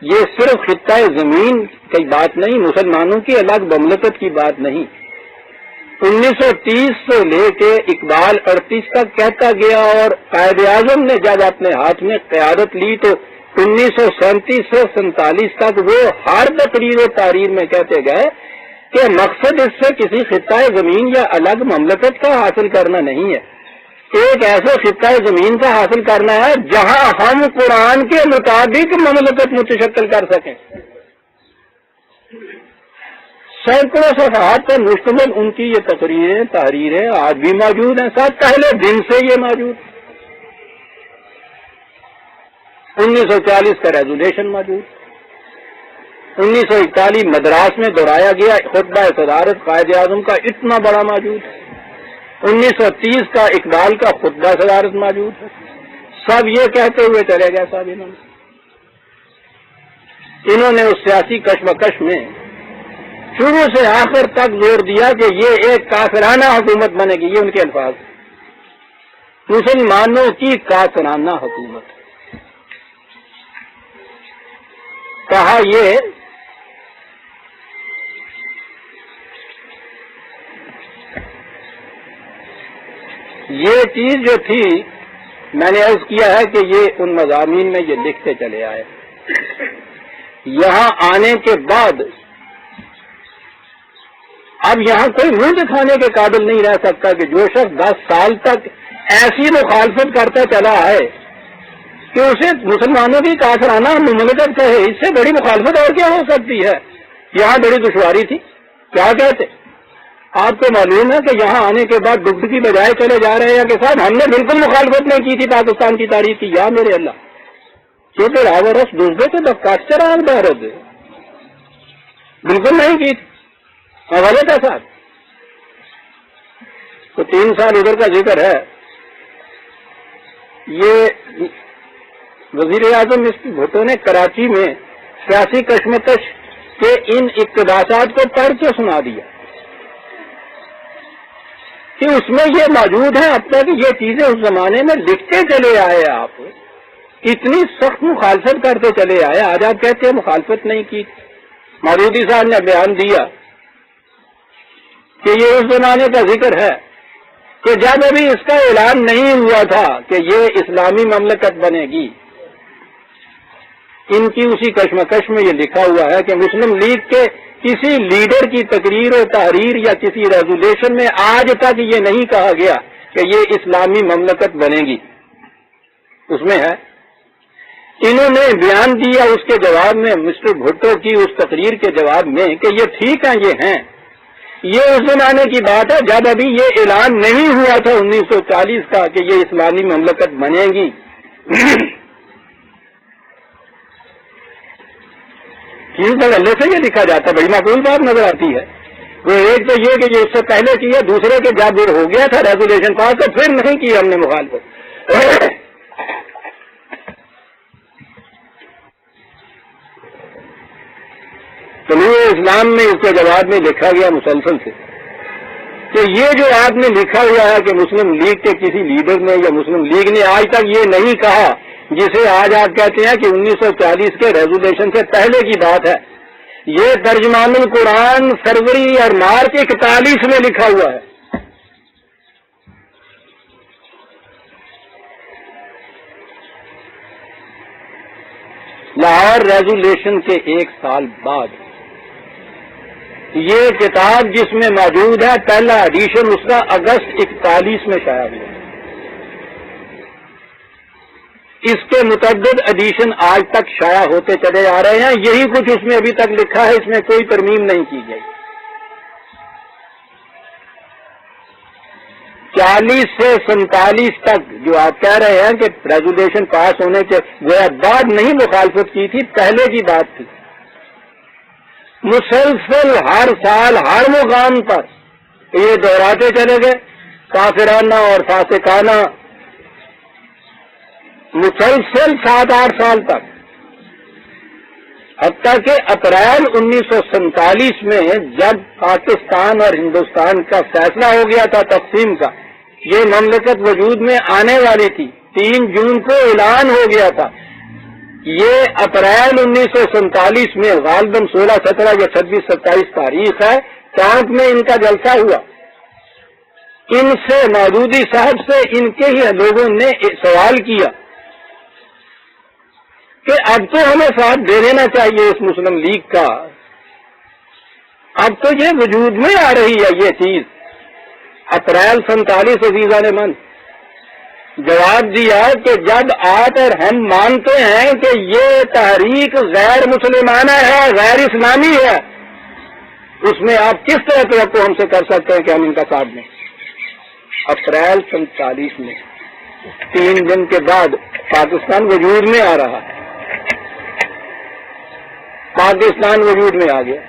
یہ صرف خطہ زمین کی بات نہیں، مسلمانوں کی الگ مملکت کی بات نہیں۔ 1930 سے لے کے اقبال 38 تک کہتا گیا، اور قائد اعظم نے جب اپنے ہاتھ میں قیادت لی تو 1937 سے 47 تک وہ ہر تقریر و تحریر میں کہتے گئے کہ مقصد اس سے کسی خطہ زمین یا الگ مملکت کا حاصل کرنا نہیں ہے، ایک ایسے خطہ زمین کا حاصل کرنا ہے جہاں ہم قرآن کے مطابق مملکت متشکل کر سکیں۔ سینکڑوں صفحات پر مشتمل ان کی یہ تقریریں تحریریں آج بھی موجود ہیں، سب پہلے دن سے یہ موجود۔ 1940 کا ریزولوشن موجود، 1941 مدراس میں دہرایا گیا خطبہ صدارت قائد اعظم کا اتنا بڑا موجود ہے، 1930 کا اقبال کا خطبہ صدارت موجود ہے۔ سب یہ کہتے ہوئے چلے گئے صاحب انہوں نے اس سیاسی کشمکش میں شروع سے آخر تک زور دیا کہ یہ ایک کافرانہ حکومت بنے گی، یہ ان کے الفاظ، مسلمانوں کی کافرانہ حکومت۔ کہا یہ چیز جو تھی میں نے عرض کیا ہے کہ یہ ان مضامین میں یہ لکھتے چلے آئے، یہاں آنے کے بعد اب یہاں کوئی منہ دکھانے کے قابل نہیں رہ سکتا کہ جو شخص 10 سال تک ایسی مخالفت کرتا چلا ہے کہ اسے مسلمانوں کی کافرانہ مملکت کہے، اس سے بڑی مخالفت اور کیا ہو سکتی ہے؟ یہاں بڑی دشواری تھی، کیا کہتے آپ کو معلوم ہے کہ یہاں آنے کے بعد ڈبکی بجائے چلے جا رہے ہیں کہ صاحب ہم نے بالکل مخالفت نہیں کی تھی پاکستان کی تاریخ کی. یا میرے اللہ چھوٹے راورس دوسرے کے دفتر بھارت بالکل نہیں کی تھی. غلط ہے صاحب. تو 3 سال ادھر کا ذکر ہے. یہ وزیر اعظم مسٹر بھٹو نے کراچی میں سیاسی کشمکش کے ان اقتباسات کو پڑھ کے سنا دیا کہ اس میں یہ موجود ہے. اب تک یہ چیزیں اس زمانے میں لکھتے چلے آئے, آپ اتنی سخت مخالفت کرتے چلے آئے, آج آپ کہتے ہیں مخالفت نہیں کی. مودودی صاحب نے بیان دیا کہ یہ اس زمانے کا ذکر ہے کہ جب ابھی اس کا اعلان نہیں ہوا تھا کہ یہ اسلامی مملکت بنے گی. ان کی اسی کشمکش میں یہ لکھا ہوا ہے کہ مسلم لیگ کے کسی لیڈر کی تقریر و تحریر یا کسی ریزولوشن میں آج تک یہ نہیں کہا گیا کہ یہ اسلامی مملکت بنے گی. اس میں ہے. انہوں نے بیان دیا اس کے جواب میں, مسٹر بھٹو کی اس تقریر کے جواب میں, کہ یہ ٹھیک ہے, یہ ہیں. یہ اس زمانے کی بات ہے جب ابھی یہ اعلان نہیں ہوا تھا 1940 کا کہ یہ اسلامی مملکت بنے گی. اللہ سے یہ لکھا جاتا ہے, بڑی معقول بات نظر آتی ہے. وہ ایک تو یہ کہ یہ اس سے پہلے کیا, دوسرے کے جب ہو گیا تھا ریگولیشن پاس تو پھر نہیں کی ہم نے مخالفت. طلوع اسلام میں اس کے جواب میں لکھا گیا مسلسل سے کہ یہ جو آپ نے لکھا ہوا ہے کہ مسلم لیگ کے کسی لیڈر نے یا مسلم لیگ نے آج تک یہ نہیں کہا, جسے آج آپ کہتے ہیں کہ 1940 کے ریزولوشن سے پہلے کی بات ہے. یہ ترجمان القرآن فروری اور مارچ 41 میں لکھا ہوا ہے. لاہور ریزولوشن کے 1 سال بعد یہ کتاب جس میں موجود ہے پہلا ایڈیشن اس کا اگست 41 میں شائع ہوا. اس کے متعدد ایڈیشن آج تک شائع ہوتے چلے آ رہے ہیں. یہی کچھ اس میں ابھی تک لکھا ہے, اس میں کوئی ترمیم نہیں کی گئی. 40 سے 47 تک جو آپ کہہ رہے ہیں کہ ریزولوشن پاس ہونے کے گویا بعد نہیں مخالفت کی تھی, پہلے کی بات تھی. مسلسل ہر سال ہر مقام پر یہ دہراتے چلے گئے, کافرانہ اور فاسقانہ, مسلسل 7-8 سال تک, حتیٰ کہ اپریل 1947 میں جب پاکستان اور ہندوستان کا فیصلہ ہو گیا تھا تقسیم کا, یہ مملکت وجود میں آنے والی تھی. 3 جون کو اعلان ہو گیا تھا. یہ اپریل 1947 میں غالباً 16, 17 یا 26, 27 تاریخ ہے, کانٹ میں ان کا جلسہ ہوا. ان سے مودودی صاحب سے ان کے ہی لوگوں نے سوال کیا کہ اب تو ہمیں ساتھ دے دینا چاہیے اس مسلم لیگ کا, اب تو یہ وجود میں آ رہی ہے یہ چیز. اپریل 47 عزیزان من جواب دیا کہ جب آپ اور ہم مانتے ہیں کہ یہ تحریک غیر مسلمانہ ہے, غیر اسلامی ہے, اس میں آپ کس طرح توقع ہم سے کر سکتے ہیں کہ ہم ان کا ساتھ دیں. اپریل 47 میں 3 دن کے بعد پاکستان وجود میں آ رہا ہے. پاکستان وجود میں آ گیا.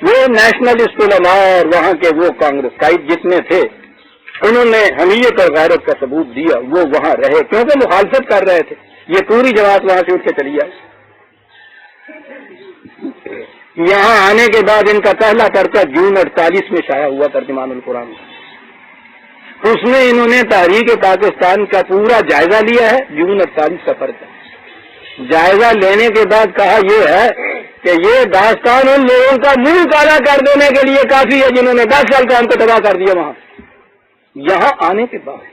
وہ نیشنلسٹ علماء اور وہاں کے وہ کانگریس قائد جتنے تھے, انہوں نے حمیت اور غیرت کا ثبوت دیا. وہ وہاں رہے کیونکہ مخالفت کر رہے تھے. یہ پوری جماعت وہاں سے اٹھ کے چلی آئی. یہاں آنے کے بعد ان کا پہلا پرچہ جون 48 میں شائع ہوا ترجمان القرآن. اس میں انہوں نے تحریک پاکستان کا پورا جائزہ لیا ہے. جون 48 کا پرچہ جائزہ لینے کے بعد کہا یہ ہے کہ یہ داستان ان لوگوں کا منہ کالا کر دینے کے لیے کافی ہے جنہوں نے 10 سال کام کو تباہ کر دیا. وہاں یہاں آنے کے بعد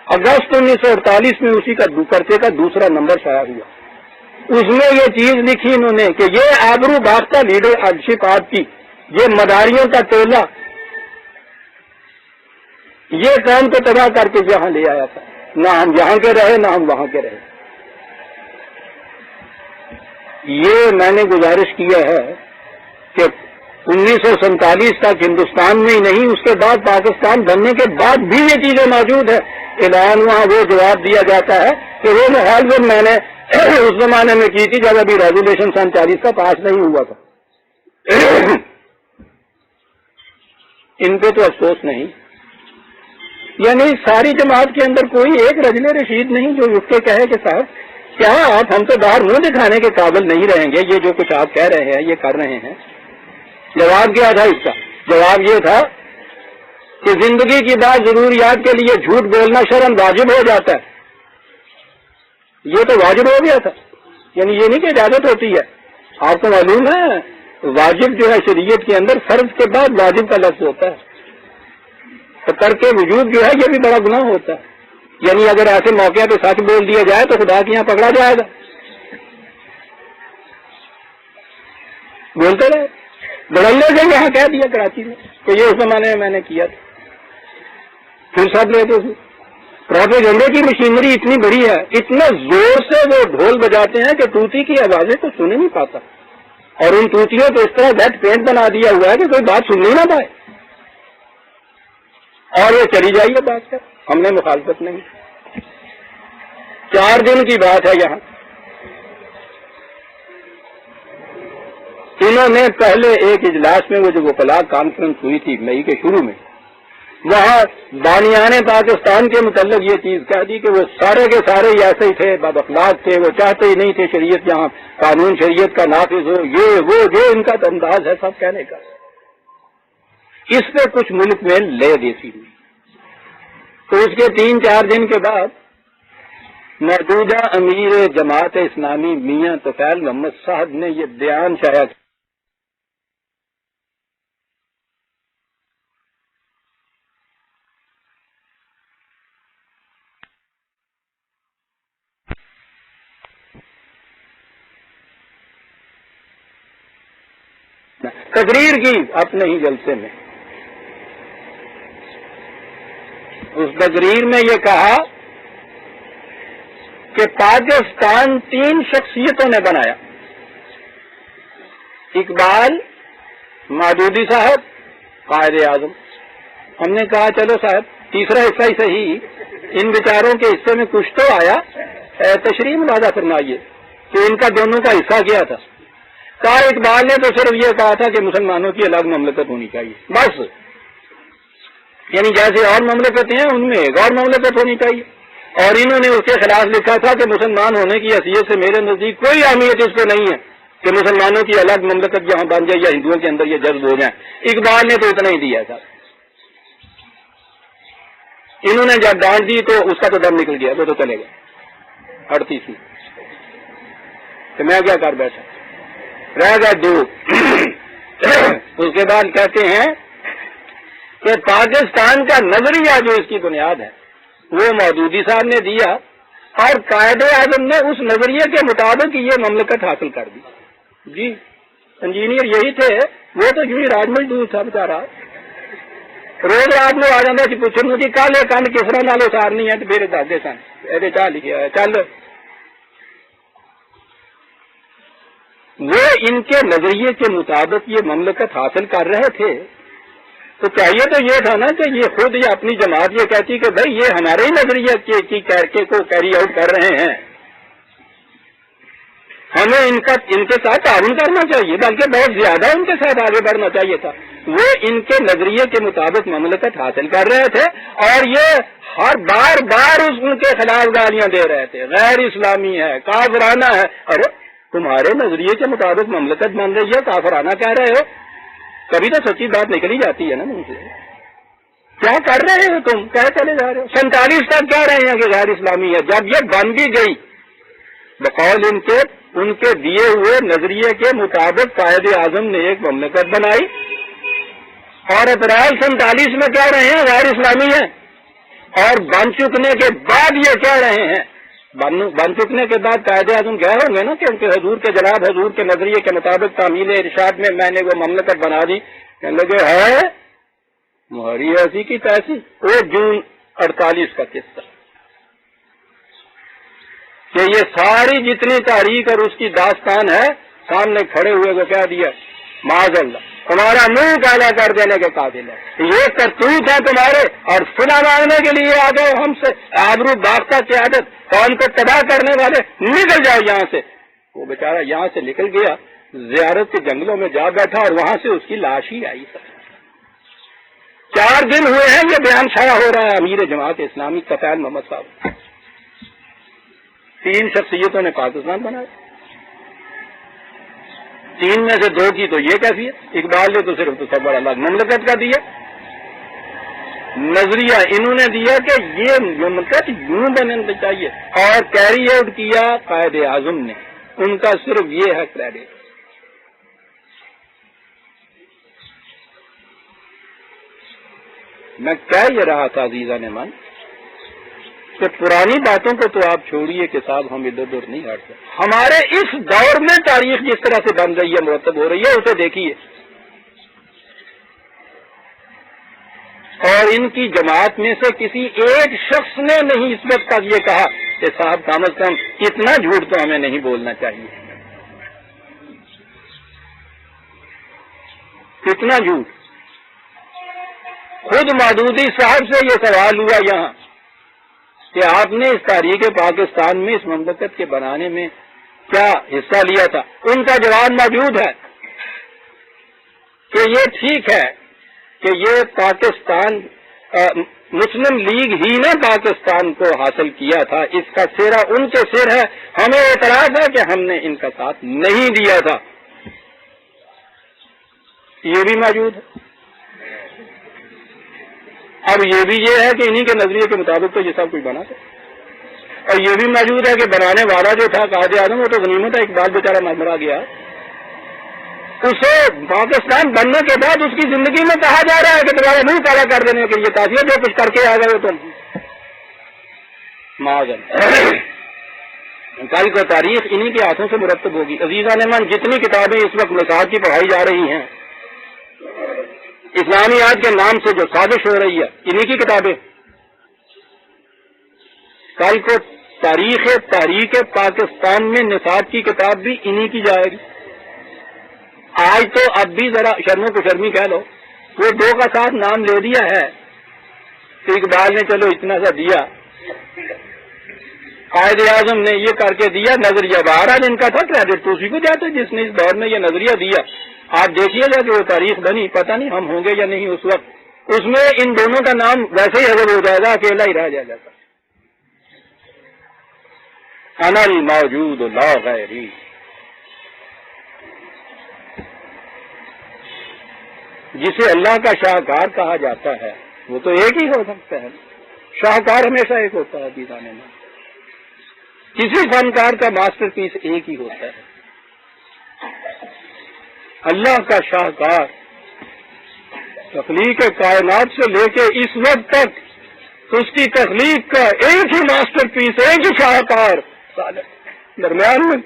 اگست 1948 میں اسی کا پرچے کا دوسرا نمبر شائع ہوا. اس میں یہ چیز لکھی انہوں نے کہ یہ آبرو باختہ لیڈرشپ آپ کی, یہ مداریوں کا ٹولہ یہ کام کو تباہ کر کے یہاں لے آیا تھا. نہ ہم یہاں کے رہے نہ ہم وہاں کے رہے. یہ میں نے گزارش کیا ہے کہ 1947 تک ہندوستان میں ہی نہیں، اس کے بعد پاکستان بننے کے بعد بھی یہ چیزیں موجود ہے. اعلان وہاں وہ جواب دیا جاتا ہے کہ وہ مخالفت میں نے اس زمانے میں کی تھی جب ابھی ریزولوشن 47 کا پاس نہیں ہوا تھا. ان پہ تو افسوس نہیں. یعنی ساری جماعت کے اندر کوئی ایک رجل رشید نہیں جو اٹھ کے کہے کہ صاحب کیا آپ ہم تو باہر منہ دکھانے کے قابل نہیں رہیں گے، یہ جو کچھ آپ کہہ رہے ہیں یہ کر رہے ہیں. جواب کیا تھا اس کا؟ جواب یہ تھا کہ زندگی کی بعض ضروریات کے لیے جھوٹ بولنا شرعاً واجب ہو جاتا ہے. یہ تو واجب ہو گیا تھا، یعنی یہ نہیں کہ اجازت ہوتی ہے. آپ کو معلوم ہے واجب جو ہے شریعت کے اندر فرض کے بعد واجب کا لفظ ہوتا ہے، تو ترک وجوب جو ہے یہ بھی بڑا گناہ ہوتا ہے. یعنی اگر ایسے موقع پہ سچ بول دیا جائے تو خدا کے یہاں پکڑا جائے گا. بولتے رہے بڑھنے سے یہاں کہہ دیا کراچی میں کہ یہ اس زمانے میں نے کیا تھا. پھر سب لیتے تھے. پروپیگنڈے کی مشینری اتنی بڑی ہے، اتنا زور سے وہ ڈھول بجاتے ہیں کہ طوطی کی آوازیں تو سن ہی نہیں پاتا، اور ان طوطیوں کو اس طرح ویٹ پینٹ بنا دیا ہوا ہے کہ کوئی بات سن ہی نہ پائے، اور یہ چلی جائیے بات کر، ہم نے مخالفت نہیں. 4 دن کی بات ہے یہاں. انہوں نے پہلے ایک اجلاس میں وہ جو وکلاء کانفرنس ہوئی تھی مئی کے شروع میں، وہاں بانیان پاکستان کے متعلق یہ چیز کہہ دی کہ وہ سارے کے سارے ایسے ہی تھے، بد اخلاق تھے، وہ چاہتے ہی نہیں تھے شریعت یہاں قانون شریعت کا نافذ ہو، یہ وہ جو ان کا انداز ہے سب کہنے کا. اس پہ کچھ ملک میں لے دیتی ہوئی. تو اس کے 3-4 دن کے بعد موجودہ امیر جماعت اسلامی میاں طفیل محمد صاحب نے یہ بیان شائع کیا. تقریر کی اپنے ہی جلسے میں. اس تقریر میں یہ کہا کہ پاکستان 3 شخصیتوں نے بنایا: اقبال، مودودی صاحب، قائد اعظم. ہم نے کہا چلو صاحب تیسرا حصہ ہی صحیح، ان بیچاروں کے حصے میں کچھ تو آیا، تشریح ملاحظہ فرمائیے کہ ان کا دونوں کا حصہ کیا تھا. کہا اقبال نے تو صرف یہ کہا تھا کہ مسلمانوں کی الگ مملکت ہونی چاہیے، بس. یعنی جیسے اور مملکتیں ہیں ان میں ایک اور مملکت ہونی چاہیے. اور انہوں نے اس کے خلاف لکھا تھا کہ مسلمان ہونے کی حیثیت سے میرے نزدیک کوئی اہمیت اس کو نہیں ہے کہ مسلمانوں کی الگ مملکت یہاں بن جائے یا ہندوؤں کے اندر یہ جذب ہو جائیں. اقبال نے تو اتنا ہی دیا تھا. انہوں نے جب ڈانٹ دی تو اس کا تو دم نکل گیا، وہ تو چلے گا 38 میں. تو میں کیا کر بیٹھا، رہ گئے 2. اس کے بعد کہتے ہیں کہ پاکستان کا نظریہ جو اس کی بنیاد ہے وہ مودودی صاحب نے دیا، اور قائد اعظم نے اس نظریے کے مطابق یہ مملکت حاصل کر دی. جی انجینئر یہی تھے، وہ تو یوں ہی راج مزدور تھا بیچارہ. روز رات میں آ جانا سی پوچھنے کی کالے کن کس طرح نال اتارنی ہے، تو میرے دادے سن یہ چاہ لکھا ہے چل. وہ ان کے نظریے کے مطابق یہ مملکت حاصل کر رہے تھے، تو چاہیے تو یہ تھا نا کہ یہ خود یہ اپنی جماعت یہ کہتی کہ بھائی یہ ہمارے ہی نظریے کو کیری آؤٹ کر رہے ہیں، ہمیں ان کے ساتھ تعاون کرنا چاہیے، بلکہ بہت زیادہ ان کے ساتھ آگے بڑھنا چاہیے تھا. وہ ان کے نظریے کے مطابق مملکت حاصل کر رہے تھے، اور یہ ہر بار ان کے خلاف گالیاں دے رہے تھے، غیر اسلامی ہے، کافرانہ ہے. ارے تمہارے نظریے کے مطابق مملکت بن رہی ہے، کافرانہ کہہ رہے ہو؟ کبھی تو سچی بات نکلی جاتی ہے نا ان سے. کیا کر رہے ہو تم؟ کیا چلے جا رہے ہو؟ 47 تک کہہ رہے ہیں کہ غیر اسلامی ہے. جب یہ بن بھی گئی بقول ان کے دیے ہوئے نظریے کے مطابق قائد اعظم نے ایک مملکت بنائی، اور اپریل 47 میں کہہ رہے ہیں غیر اسلامی ہے، اور بن چکنے کے بعد یہ کہہ رہے ہیں، بن چکنے کے بعد قائد اعظم گئے ہوں گے نا کہ ان کے حضور کے جناب حضور کے نظریے کے مطابق تعمیل ارشاد میں نے وہ مملکت بنا دی. کہنے لگے ہے مہاری ایسی کی تیسی. وہ جون 48 کا قصہ کہ یہ ساری جتنی تاریخ اور اس کی داستان ہے سامنے کھڑے ہوئے کو کہہ دیا معاذ اللہ، تمہارا منہ کالا کر دینے کے قابل ہے، یہ کرتوت ہے تمہارے، اور صلح مانگنے کے لیے آ گئے ہم سے، آبرو باختہ قیادت، قوم کو تباہ کرنے والے، نکل جاؤ یہاں سے۔ وہ بیچارہ یہاں سے نکل گیا، زیارت کے جنگلوں میں جا بیٹھا، اور وہاں سے اس کی لاش ہی آئی۔ 4 دن ہوئے ہیں یہ بیان شائع ہو رہا ہے امیر جماعت اسلامی کفیل محمد صاحب، 3 شخصیتوں نے پاکستان بنایا، 3 میں سے 2 کی تو یہ کیفیت، اقبال نے تو صرف تصور الگ مملکت کا دیا، نظریہ انہوں نے دیا کہ یہ مملکت یوں بننا چاہیے، اور کیری آؤٹ کیا قائد اعظم نے، ان کا صرف یہ ہے کریڈٹ۔ میں کہہ یہ رہا تھا عزیزان من کہ پرانی باتوں کو تو آپ چھوڑیے کہ صاحب ہم ادھر ادھر نہیں ہٹتے، ہمارے اس دور میں تاریخ جس طرح سے بن رہی ہے، مرتب ہو رہی ہے، اسے دیکھیے، اور ان کی جماعت میں سے کسی ایک شخص نے نہیں اس وقت تک یہ کہا کہ صاحب کم از کم اتنا جھوٹ تو ہمیں نہیں بولنا چاہیے، کتنا جھوٹ۔ خود مودودی صاحب سے یہ سوال ہوا یہاں کہ آپ نے اس تاریخ پاکستان میں اس مملکت کے بنانے میں کیا حصہ لیا تھا، ان کا جواب موجود ہے کہ یہ ٹھیک ہے کہ یہ پاکستان مسلم لیگ ہی نے پاکستان کو حاصل کیا تھا، اس کا سہرا ان کے سر ہے، ہمیں اعتراض ہے کہ ہم نے ان کا ساتھ نہیں دیا تھا، یہ بھی موجود ہے۔ اب یہ بھی یہ ہے کہ انہی کے نظریے کے مطابق تو یہ سب کچھ بنا تھا، اور یہ بھی موجود ہے کہ بنانے والا جو تھا قائد اعظم، وہ تو غنیمت ہے، اقبال بیچارہ مرا گیا، اسے پاکستان بننے کے بعد اس کی زندگی میں کہا جا رہا ہے کہ تمہارا منہ کالا کر دینے کے لیے کافی ہے، جو کچھ کر کے آ گئے تم معذر۔ کل کو تاریخ انہی کے ہاتھوں سے مرتب ہوگی۔ عزیزان من، جتنی کتابیں اس وقت نصاب کی پڑھائی جا رہی ہیں اسلامیات کے نام سے جو سازش ہو رہی ہے، انہی کی کتابیں، کل کو تاریخ پاکستان میں نصاب کی کتاب بھی انہی کی جائے گی۔ آج تو اب بھی ذرا شرموں کو شرمی کہہ لو، وہ 2 کا ساتھ نام لے دیا ہے کہ اقبال نے چلو اتنا سا دیا، قائد اعظم نے یہ کر کے دیا، نظریہ بہرحال ان کا تھا، کریڈٹ تو اسی کو جاتا جس نے اس دور میں یہ نظریہ دیا۔ آپ دیکھیے گا کہ وہ تاریخ بنی، پتہ نہیں ہم ہوں گے یا نہیں اس وقت، اس میں ان دونوں کا نام ویسے ہی حذف ہو جائے گا، اکیلا ہی رہ جائے گا، انا الموجود لا غیری۔ جسے اللہ کا شاہکار کہا جاتا ہے وہ تو ایک ہی ہو سکتا ہے، شاہکار ہمیشہ ایک ہوتا ہے دیدانے میں، کسی فنکار کا ماسٹر پیس ایک ہی ہوتا ہے۔ اللہ کا شاہکار تخلیق کائنات سے لے کے اس وقت تک اس کی تخلیق کا ایک ہی ماسٹر پیس، ایک ہی شاہکار، درمیان میں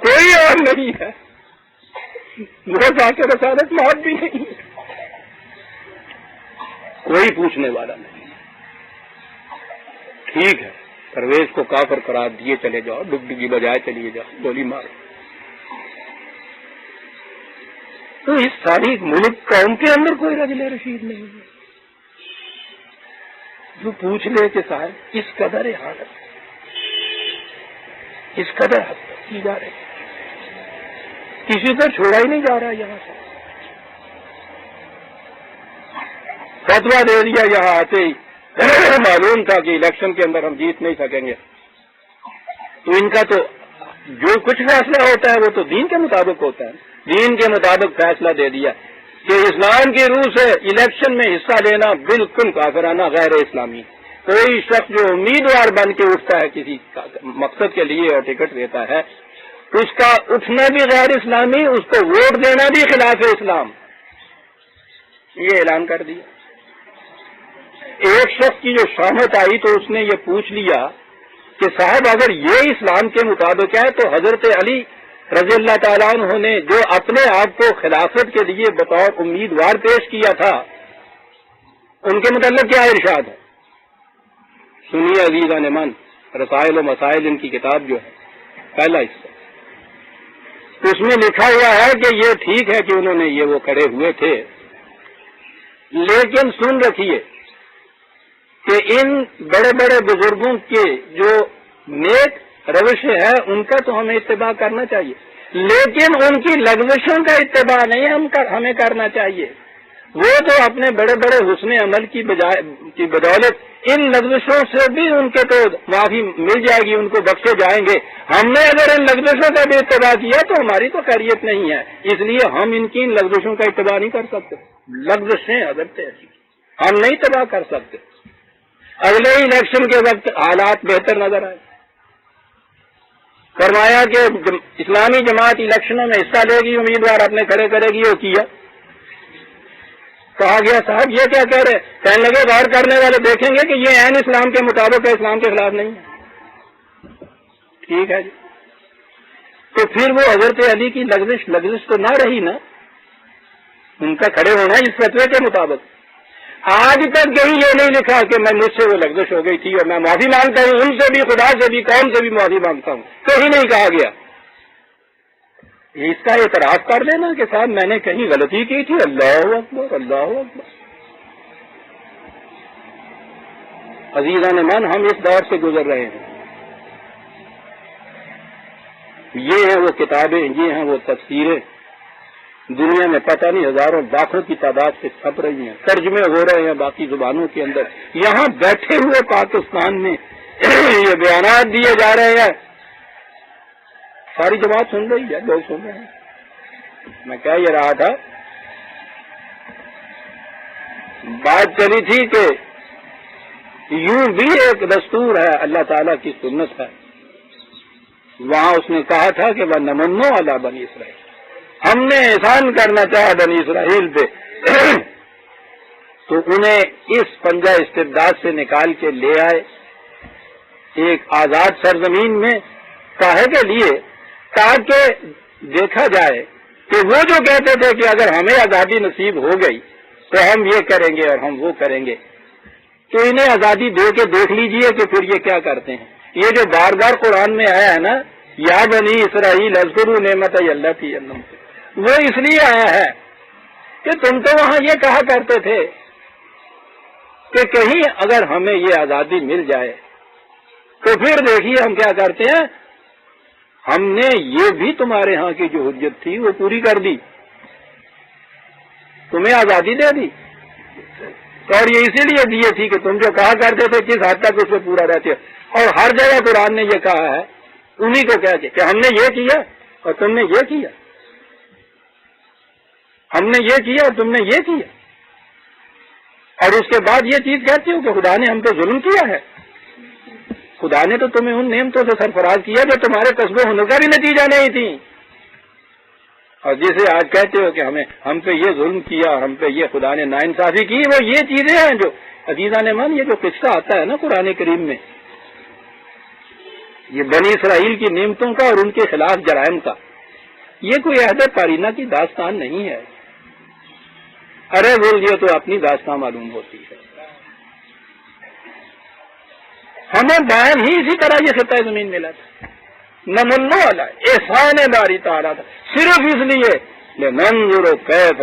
کوئی اور نہیں ہے، وہ ذات رسالت موت بھی نہیں ہے، کوئی پوچھنے والا نہیں۔ ٹھیک ہے، پرویز کو کافر قرار دیے چلے جاؤ، ڈگڈگی بجائے چلیے جاؤ، گولی مارو، تو اس ساری ملک قوم کے اندر کوئی رجل رشید نہیں ہے جو پوچھ لے کہ صاحب اس قدر حالت، اس قدر حد تک کی جا رہی، کسی کو چھوڑا ہی نہیں جا رہا، یہاں سے فتویٰ دے دیا یہاں آتے ہی، معلوم تھا کہ الیکشن کے اندر ہم جیت نہیں سکیں گے، تو ان کا تو جو کچھ فیصلہ ہوتا ہے وہ تو دین کے مطابق ہوتا ہے، دین کے مطابق فیصلہ دے دیا کہ اسلام کی روح سے الیکشن میں حصہ لینا بالکل کافرانہ غیر اسلامی، کوئی شخص جو امیدوار بن کے اٹھتا ہے کسی مقصد کے لیے اور ٹکٹ دیتا ہے، اس کا اٹھنا بھی غیر اسلامی، اس کو ووٹ دینا بھی خلاف اسلام، یہ اعلان کر دیا۔ ایک شخص کی جو شامت آئی تو اس نے یہ پوچھ لیا کہ صاحب اگر یہ اسلام کے مطابق ہے تو حضرت علی رضی اللہ تعالیٰ عنہ نے جو اپنے آپ کو خلافت کے لیے بطور امیدوار پیش کیا تھا، ان کے متعلق کیا ارشاد ہے؟ سنیے عزیزان من، رسائل و مسائل ان کی کتاب جو ہے، پہلا حصہ، اس میں لکھا ہوا ہے کہ یہ ٹھیک ہے کہ انہوں نے یہ وہ کھڑے ہوئے تھے، لیکن سن رکھیے کہ ان بڑے بڑے بزرگوں کے جو نیک روشیں ہیں ان کا تو ہمیں اتباع کرنا چاہیے، لیکن ان کی لغزشوں کا اتباع نہیں ہمیں کرنا چاہیے۔ وہ تو اپنے بڑے بڑے حسن عمل کی بدولت ان لغزشوں سے بھی ان کے تو معافی مل جائے گی، ان کو بخشے جائیں گے۔ ہم نے اگر ان لغزشوں کا بھی اتباع کیا تو ہماری تو خیریت نہیں ہے، اس لیے ہم ان کی ان لغزشوں کا اتباع نہیں کر سکتے۔ لغزشیں حضرت ایسی ہم نہیں تباہ کر سکتے۔ اگلے الیکشن کے وقت حالات بہتر نظر آئے، فرمایا کہ اسلامی جماعت الیکشنوں میں حصہ لے گی، امیدوار اپنے کھڑے کرے گی، وہ کیا۔ کہا گیا صاحب یہ کیا کہہ رہے؟ کہنے لگے غور کرنے والے دیکھیں گے کہ یہ عین اسلام کے مطابق ہے، اسلام کے خلاف نہیں ہے۔ ٹھیک ہے جی، تو پھر وہ حضرت علی کی لغزش تو نہ رہی نا، ان کا کھڑے ہونا اس فتوے کے مطابق۔ آج تک کہیں یہ نہیں لکھا کہ میں مجھ سے وہ لغزش ہو گئی تھی اور میں معافی مانگتا ہوں، ان سے بھی، خدا سے بھی، قوم سے بھی معافی مانگتا ہوں، کہیں نہیں کہا گیا۔ اس کا اعتراف کر لینا کہ صاحب میں نے کہیں غلطی کی تھی، اللہ اکبر اللہ اکبر۔ عزیزان من، ہم اس دور سے گزر رہے ہیں، یہ ہیں وہ کتابیں، یہ ہیں وہ تفسیریں، دنیا میں پتہ نہیں ہزاروں لاکھوں کی تعداد سے چھپ رہی ہیں، ترجمے ہو رہے ہیں باقی زبانوں کے اندر، یہاں بیٹھے ہوئے پاکستان میں یہ بیانات دیے جا رہے ہیں، ساری جماعت سن رہی ہے، لوگ سن رہے ہیں۔ میں کہہ یہ رہا تھا، بات چلی تھی کہ یوں بھی ایک دستور ہے، اللہ تعالیٰ کی سنت ہے، وہاں اس نے کہا تھا کہ وَنَمُنُّ عَلَىٰ بَنِي اسرائیل، ہم نے احسان کرنا چاہا بنی اسرائیل پہ تو انہیں اس پنجہ استبداد سے نکال کے لے آئے ایک آزاد سرزمین میں، کاہے کے لیے؟ تاکہ دیکھا جائے کہ وہ جو کہتے تھے کہ اگر ہمیں آزادی نصیب ہو گئی تو ہم یہ کریں گے اور ہم وہ کریں گے، تو انہیں آزادی دے کے دیکھ لیجئے کہ پھر یہ کیا کرتے ہیں۔ یہ جو بار بار قرآن میں آیا ہے نا، یا بنی اسرائیل اذکروا نعمت التی علیکم، وہ اس لیے آیا ہے کہ تم تو وہاں یہ کہا کرتے تھے کہ کہیں اگر ہمیں یہ آزادی مل جائے تو پھر دیکھیے ہم کیا کرتے ہیں، ہم نے یہ بھی تمہارے ہاں کی جو حجت تھی وہ پوری کر دی، تمہیں آزادی دے دی، اور یہ اسی لیے دیے تھی کہ تم جو کہا کرتے تھے کس حد تک اس پہ پورا رہتے ہو۔ اور ہر جگہ قرآن نے یہ کہا ہے انہی کو کہہ کے کہ ہم نے یہ کیا اور تم نے یہ کیا، ہم نے یہ کیا اور تم نے یہ کیا، اور اس کے بعد یہ چیز کہتے ہو کہ خدا نے ہم پہ ظلم کیا ہے۔ خدا نے تو تمہیں ان نعمتوں سے سرفراز کیا جو تمہارے قصب و ہنر کا بھی نتیجہ نہیں تھی، اور جسے آج کہتے ہو کہ ہم پہ یہ ظلم کیا، ہم پہ یہ خدا نے ناانصافی کی، وہ یہ چیزیں ہیں جو عزیزان من، یہ جو قصہ آتا ہے نا قرآن کریم میں، یہ بنی اسرائیل کی نعمتوں کا اور ان کے خلاف جرائم کا، یہ کوئی عہد پارینہ کی داستان نہیں ہے۔ ارے یہ تو اپنی داستان معلوم ہوتی ہے۔ ہمیں بیان ہی اسی طرح یہ خطہ زمین ملا تھا، نمنو والا احسان باری تعالیٰ تھا، صرف اس لیے لننظر کیف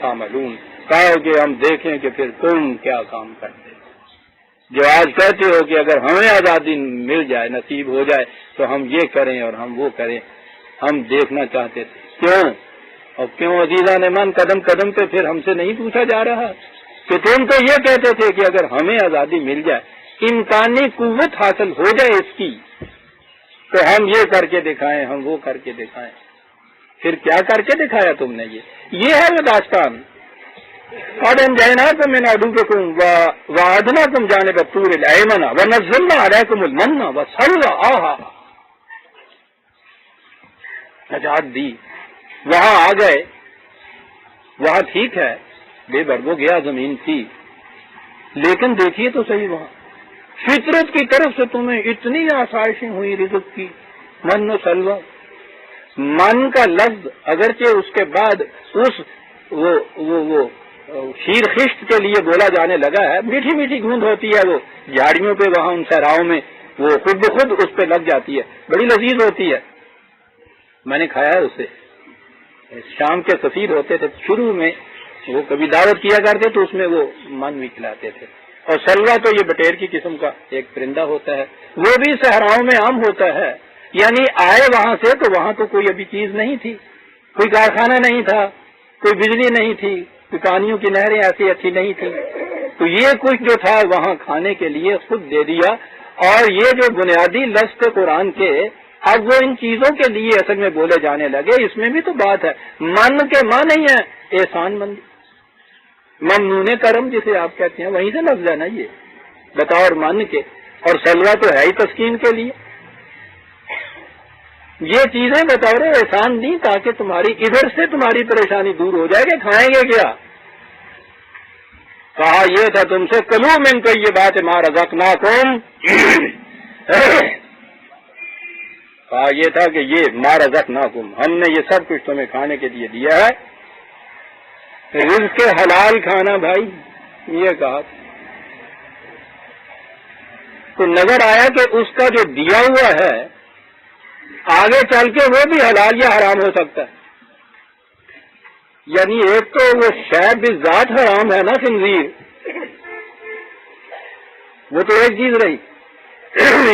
تعملون، کہ ہم دیکھیں کہ پھر تم کیا کام کرتے۔ جو آج کہتے ہو کہ اگر ہمیں آزادی مل جائے، نصیب ہو جائے تو ہم یہ کریں اور ہم وہ کریں، ہم دیکھنا چاہتے تھے کیوں، اور کیوں عزیزان من قدم قدم پہ پھر ہم سے نہیں پوچھا جا رہا کہ تم تو یہ کہتے تھے کہ اگر ہمیں آزادی مل جائے، امکانی قوت حاصل ہو جائے اس کی، تو ہم یہ کر کے دکھائیں، ہم وہ کر کے دکھائیں۔ پھر کیا کر کے دکھایا تم نے؟ یہ ہے وہ داستان۔ قد انجیناکم من عدوکم ووعدناکم جانب الطور الایمن ونزلنا علیکم المن والسلوی، آہا نجات دی، وہاں آ گئے، وہاں ٹھیک ہے بے برگ و گیا زمین تھی، لیکن دیکھیے تو صحیح، وہاں فطرت کی طرف سے تمہیں اتنی آسائشیں ہوئی رزق کی، من و سلوہ۔ من کا لفظ اگرچہ اس کے بعد وہ شیر خشت کے لیے بولا جانے لگا ہے، میٹھی میٹھی گوند ہوتی ہے، وہ جھاڑیوں پہ وہاں ان صحراؤں میں وہ خود بخود اس پہ لگ جاتی ہے، بڑی لذیذ ہوتی ہے، میں نے کھایا اسے. شام کے سفیر ہوتے تھے شروع میں، وہ کبھی دعوت کیا کرتے تو اس میں وہ من بھی کھلاتے تھے. اور سلوا تو یہ بٹیر کی قسم کا ایک پرندہ ہوتا ہے، وہ بھی صحراؤں میں عام ہوتا ہے. یعنی آئے وہاں سے تو وہاں تو کوئی ابھی چیز نہیں تھی، کوئی کارخانہ نہیں تھا، کوئی بجلی نہیں تھی، کوئی پانیوں کی نہریں ایسی اچھی نہیں تھی، تو یہ کچھ جو تھا وہاں کھانے کے لیے خود دے دیا. اور یہ جو بنیادی لفظ تھے قرآن کے، اب وہ ان چیزوں کے لیے اصل میں بولے جانے لگے. اس میں بھی تو بات ہے، من کے ماں نہیں ہے احسان مند، ممنون کرم جسے آپ کہتے ہیں، وہیں سے لفظ ہے نا یہ، بطور من کے. اور سلوا تو ہے ہی تسکین کے لیے. یہ چیزیں بطور احسان دی تاکہ تمہاری ادھر سے تمہاری پریشانی دور ہو جائے کہ کھائیں گے کیا. کہا یہ تھا تم سے کلو من طیبات ما رزقناکم، کہا یہ تھا کہ یہ ما رزقناکم، ہم نے یہ سب کچھ تمہیں کھانے کے لیے دیا ہے. رزق حلال کھانا بھائی یہ کہا تو نظر آیا کہ اس کا جو دیا ہوا ہے آگے چل کے وہ بھی حلال یا حرام ہو سکتا ہے. یعنی ایک تو وہ شاید بھی ذات حرام ہے نا خنزیر، وہ تو ایک چیز رہی.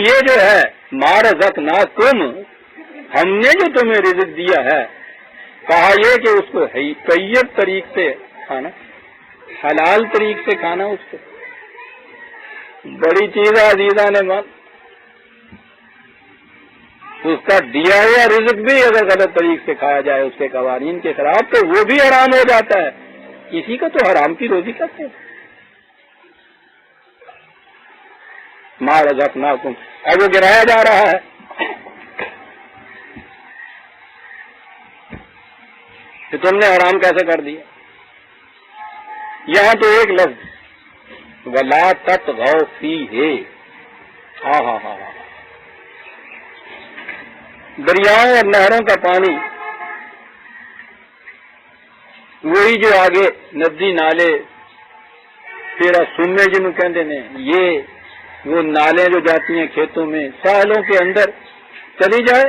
یہ جو ہے ما رزقناکم، ہم نے جو تمہیں رزق دیا ہے، کہا یہ کہ اس کو طیب طریق سے کھانا، حلال طریق سے کھانا. اس کو بڑی چیز ہے عزیزان من، اس کا دیا ہوا رزق بھی اگر غلط طریق سے کھایا جائے اس کے قوانین کے خلاف تو وہ بھی حرام ہو جاتا ہے. اسی کا تو حرام کی روزی کرتے ہیں. ما رزقناکم، اب وہ گرایا جا رہا ہے. کہ تم نے حرام کیسے کر دیا. یہاں تو ایک لفظ وَلَا تَطْغَوْا فِيهِ، ہاں ہاں ہاں ہاں، دریاؤں اور نہروں کا پانی وہی جو آگے ندی نالے تیرا سننے جنہوں کہتے ہیں، یہ وہ نالیں جو جاتی ہیں کھیتوں میں ساحلوں کے اندر چلی جائے،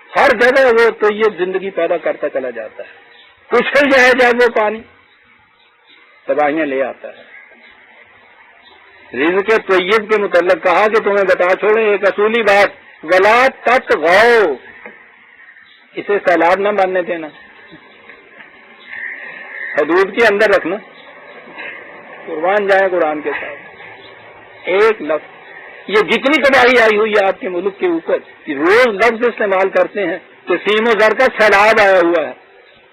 ہر جگہ وہ طیب زندگی پیدا کرتا چلا جاتا ہے. اچھل جائے جب وہ پانی تباہیاں لے آتا ہے. رزق طیب کے متعلق کہا کہ تمہیں بتا چھوڑیں ایک اصولی بات، ولا تطغوا، اسے سیلاب نہ بننے دینا، حدود کے اندر رکھنا. قربان جائے قرآن کے ساتھ ایک لفظ. یہ جتنی تباہی آئی ہوئی ہے آپ کے ملک کے اوپر، روز لفظ استعمال کرتے ہیں کہ سیم و زر کا سیلاب آیا ہوا ہے،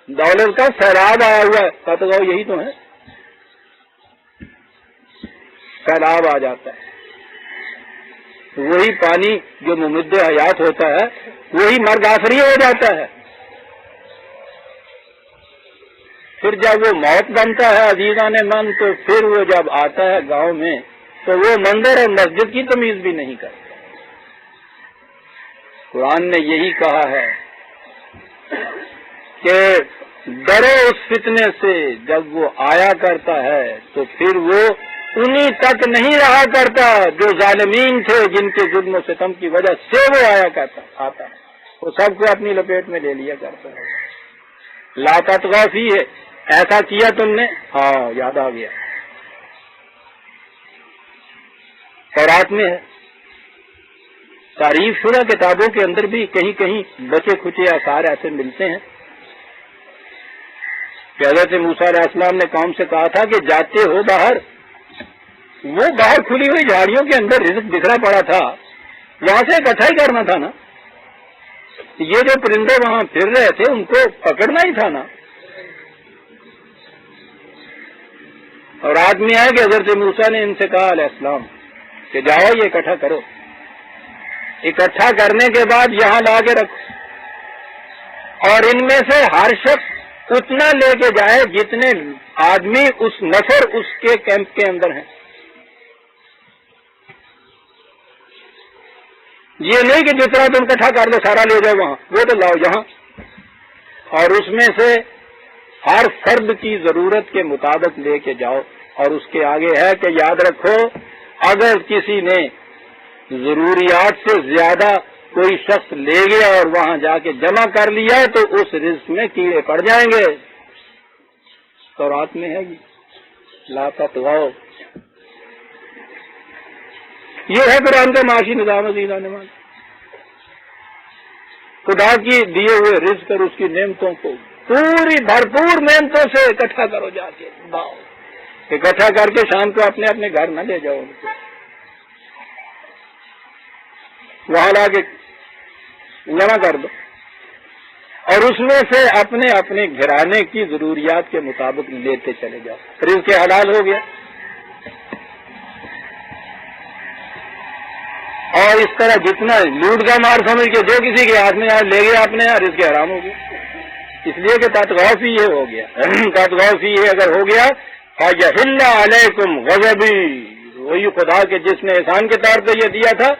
دولت کا سیلاب آیا ہوا ہے. تطغوا یہی تو ہے، سیلاب آ جاتا ہے. وہی پانی جو ممد حیات ہوتا ہے وہی مرگ آفری ہو جاتا ہے. پھر جب وہ موت بنتا ہے عزیزان من، تو پھر وہ جب آتا ہے گاؤں میں تو وہ مندر اور مسجد کی تمیز بھی نہیں کرتا. قرآن نے یہی کہا ہے کہ ڈرو اس فتنے سے جب وہ آیا کرتا ہے تو پھر وہ انہی تک نہیں رہا کرتا جو ظالمین تھے، جن کے ظلم و ستم کی وجہ سے وہ آتا وہ سب کو اپنی لپیٹ میں لے لیا کرتا ہے. لا تطغوا فیہ، ایسا کیا تم نے، ہاں یاد آ گیا، تورات میں ہے. تعریف شدہ کتابوں کے اندر بھی کہیں کہیں بچے کھچے آثار ایسے ملتے ہیں کہ حضرت موسیٰ علیہ السلام نے قوم سے کہا تھا کہ جاتے ہو باہر، وہ باہر کھلی ہوئی جھاڑیوں کے اندر رزق بکھرا پڑا تھا، وہاں سے اکٹھا ہی کرنا تھا نا. یہ جو پرندے وہاں پھر رہے تھے ان کو پکڑنا ہی تھا نا. اور آدمی آئے کہ حضرت موسیٰ نے ان سے کہا علیہ السلام کہ جاؤ یہ اکٹھا کرو، اکٹھا کرنے کے بعد یہاں لا کے رکھو، اور ان میں سے ہر شخص اتنا لے کے جائے جتنے آدمی اس نفر اس کے کیمپ کے اندر ہیں. یہ نہیں کہ جتنا تم اکٹھا کر لو سارا لے جاؤ وہاں، وہ تو لاؤ یہاں. اور اس میں سے ہر فرد کی ضرورت کے مطابق لے کے جاؤ. اور اس کے آگے ہے کہ یاد رکھو اگر کسی نے ضروریات سے زیادہ کوئی شخص لے گیا اور وہاں جا کے جمع کر لیا تو اس رزق میں کیڑے پڑ جائیں گے. تورات میں ہے لا تطغوا. یہ ہے قرآن کا معاشی نظام. عزیزان مان، خدا کی دیے ہوئے رزق اور اس کی نعمتوں کو پوری بھرپور نعمتوں سے اکٹھا کرو، جا کے اکٹھا کر کے شام کو اپنے اپنے گھر نہ لے جاؤ، ان کو وہاں لا کے جمع کر دو، اور اس میں سے اپنے اپنے گھرانے کی ضروریات کے مطابق لیتے چلے جاؤ. رزق حلال ہو گیا. اور اس طرح جتنا لوٹ کا مار سمجھ کے جو کسی کے ہاتھ میں لے گیا اپنے یہاں، رزق حرام ہو گیا. اس لیے کہ تطغوا فی یہ ہو گیا. تطغوا فی یہ اگر ہو گیا فَيَحِلَّ عَلَيْكُمْ غَضَبِي، وہی خدا کے جس نے احسان کے طور پہ یہ دیا تھا.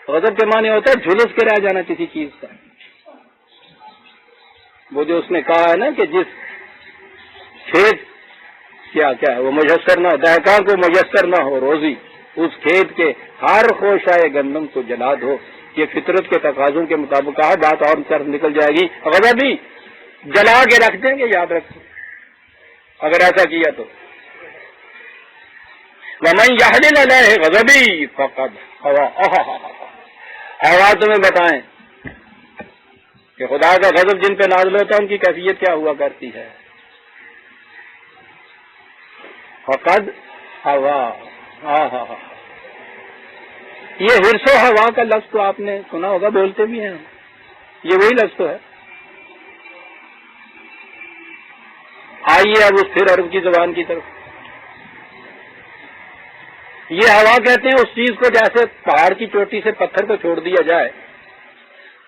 غضب کے معنی ہوتا ہے جھلس کے رہ جانا کسی چیز کا. وہ جو اس نے کہا ہے نا کہ جس کھیت کیا ہے وہ میسر نہ ہو، دہقاں کو میسر نہ ہو روزی، اس کھیت کے ہر خوشائے گندم کو جلا دو. یہ فطرت کے تقاضوں کے مطابق کہا. بات اور طرف نکل جائے گی. غضبی جلا کے رکھ دیں گے، یاد رکھیں اگر ایسا کیا تو. وَمَن يَحْلِلْ عَلَيْهِ غَضَبِي فَقَدْ هَوَىٰ. آواز تمہیں بتائیں کہ خدا کا غضب جن پہ نازل ہوتا ہے ان کی کیفیت کیا ہوا کرتی ہے. فقد ہوا. یہ حرص و ہوا کا لفظ تو آپ نے سنا ہوگا، بولتے بھی ہیں. یہ وہی لفظ تو ہے. آئیے اب اس پھر عرب کی زبان کی طرف. یہ ہوا کہتے ہیں اس چیز کو جیسے پہاڑ کی چوٹی سے پتھر کو چھوڑ دیا جائے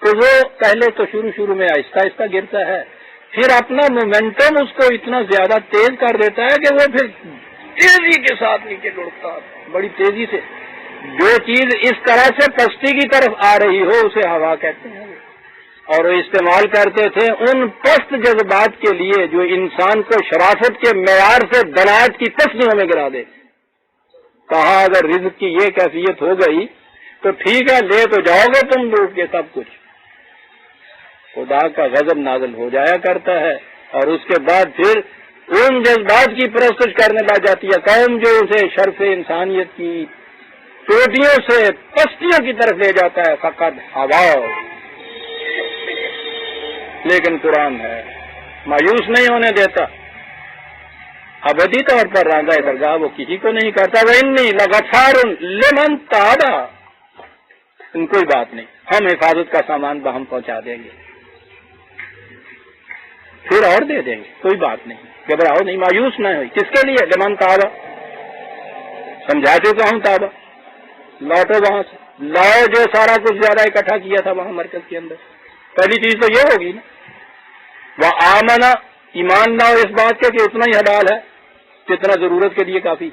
تو وہ پہلے تو شروع میں آہستہ آہستہ گرتا ہے، پھر اپنا مومنٹم اس کو اتنا زیادہ تیز کر دیتا ہے کہ وہ پھر تیزی کے ساتھ نیچے لڑتا ہے، بڑی تیزی سے. جو چیز اس طرح سے پستی کی طرف آ رہی ہو اسے ہوا کہتے ہیں. اور وہ استعمال کرتے تھے ان پست جذبات کے لیے جو انسان کو شرافت کے معیار سے دناعت کی پستیوں میں گرا دے. کہا اگر رزق کی یہ کیفیت ہو گئی تو ٹھیک ہے، لے تو جاؤ گے تم لوٹ کے سب کچھ. خدا کا غضب نازل ہو جایا کرتا ہے اور اس کے بعد پھر ان جذبات کی پرستش کرنے لگ جاتی ہے قوم جو اسے شرف انسانیت کی چوٹیوں سے پستیوں کی طرف لے جاتا ہے. فقط ہوا. لیکن قرآن ہے مایوس نہیں ہونے دیتا، ابدی طور پر راندہ درگاہ وہ کسی کو نہیں کرتا. وَإِنِّي لَغَفَّارٌ لِمَن تَابَ. کوئی بات نہیں، ہم حفاظت کا سامان باہم پہنچا دیں گے، پھر اور دے دیں گے، کوئی بات نہیں، گھبراؤ نہیں، مایوس نہ ہوئی. کس کے لیے؟ لمن تابا. سمجھا چکا ہوں تابا. لوٹو وہاں سے، لاؤ جو سارا کچھ زیادہ اکٹھا کیا تھا وہاں مرکز کے اندر. پہلی چیز تو یہ ہوگی نا. وہ آمنا، ایمان لاؤ اس بات کے کہ اتنا ہی حلال ہے جتنا ضرورت کے لیے کافی.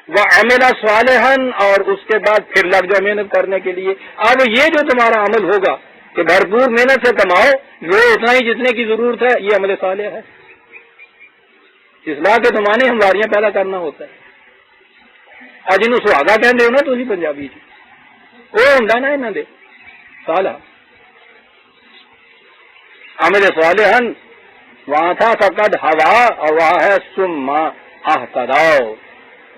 وہ عمل صالحا، اور اس کے بعد پھر لگ جاؤ محنت کرنے کے لیے. اب یہ جو تمہارا عمل ہوگا کہ بھرپور محنت سے کماؤ، یہ اتنا ہی جتنے کی ضرورت ہے، یہ عمل صالح ہے. اصلاح کے زمانے ہمواریاں پیدا کرنا ہوتا ہے. اج ان سہاگا کہتے ہو نا تھی پنجابی جی، وہ ہوں نا انہوں دے صالح عمل صالحا. وہاں تھا فقد ہوا، اور وہاں ہے ثم اہتدوا.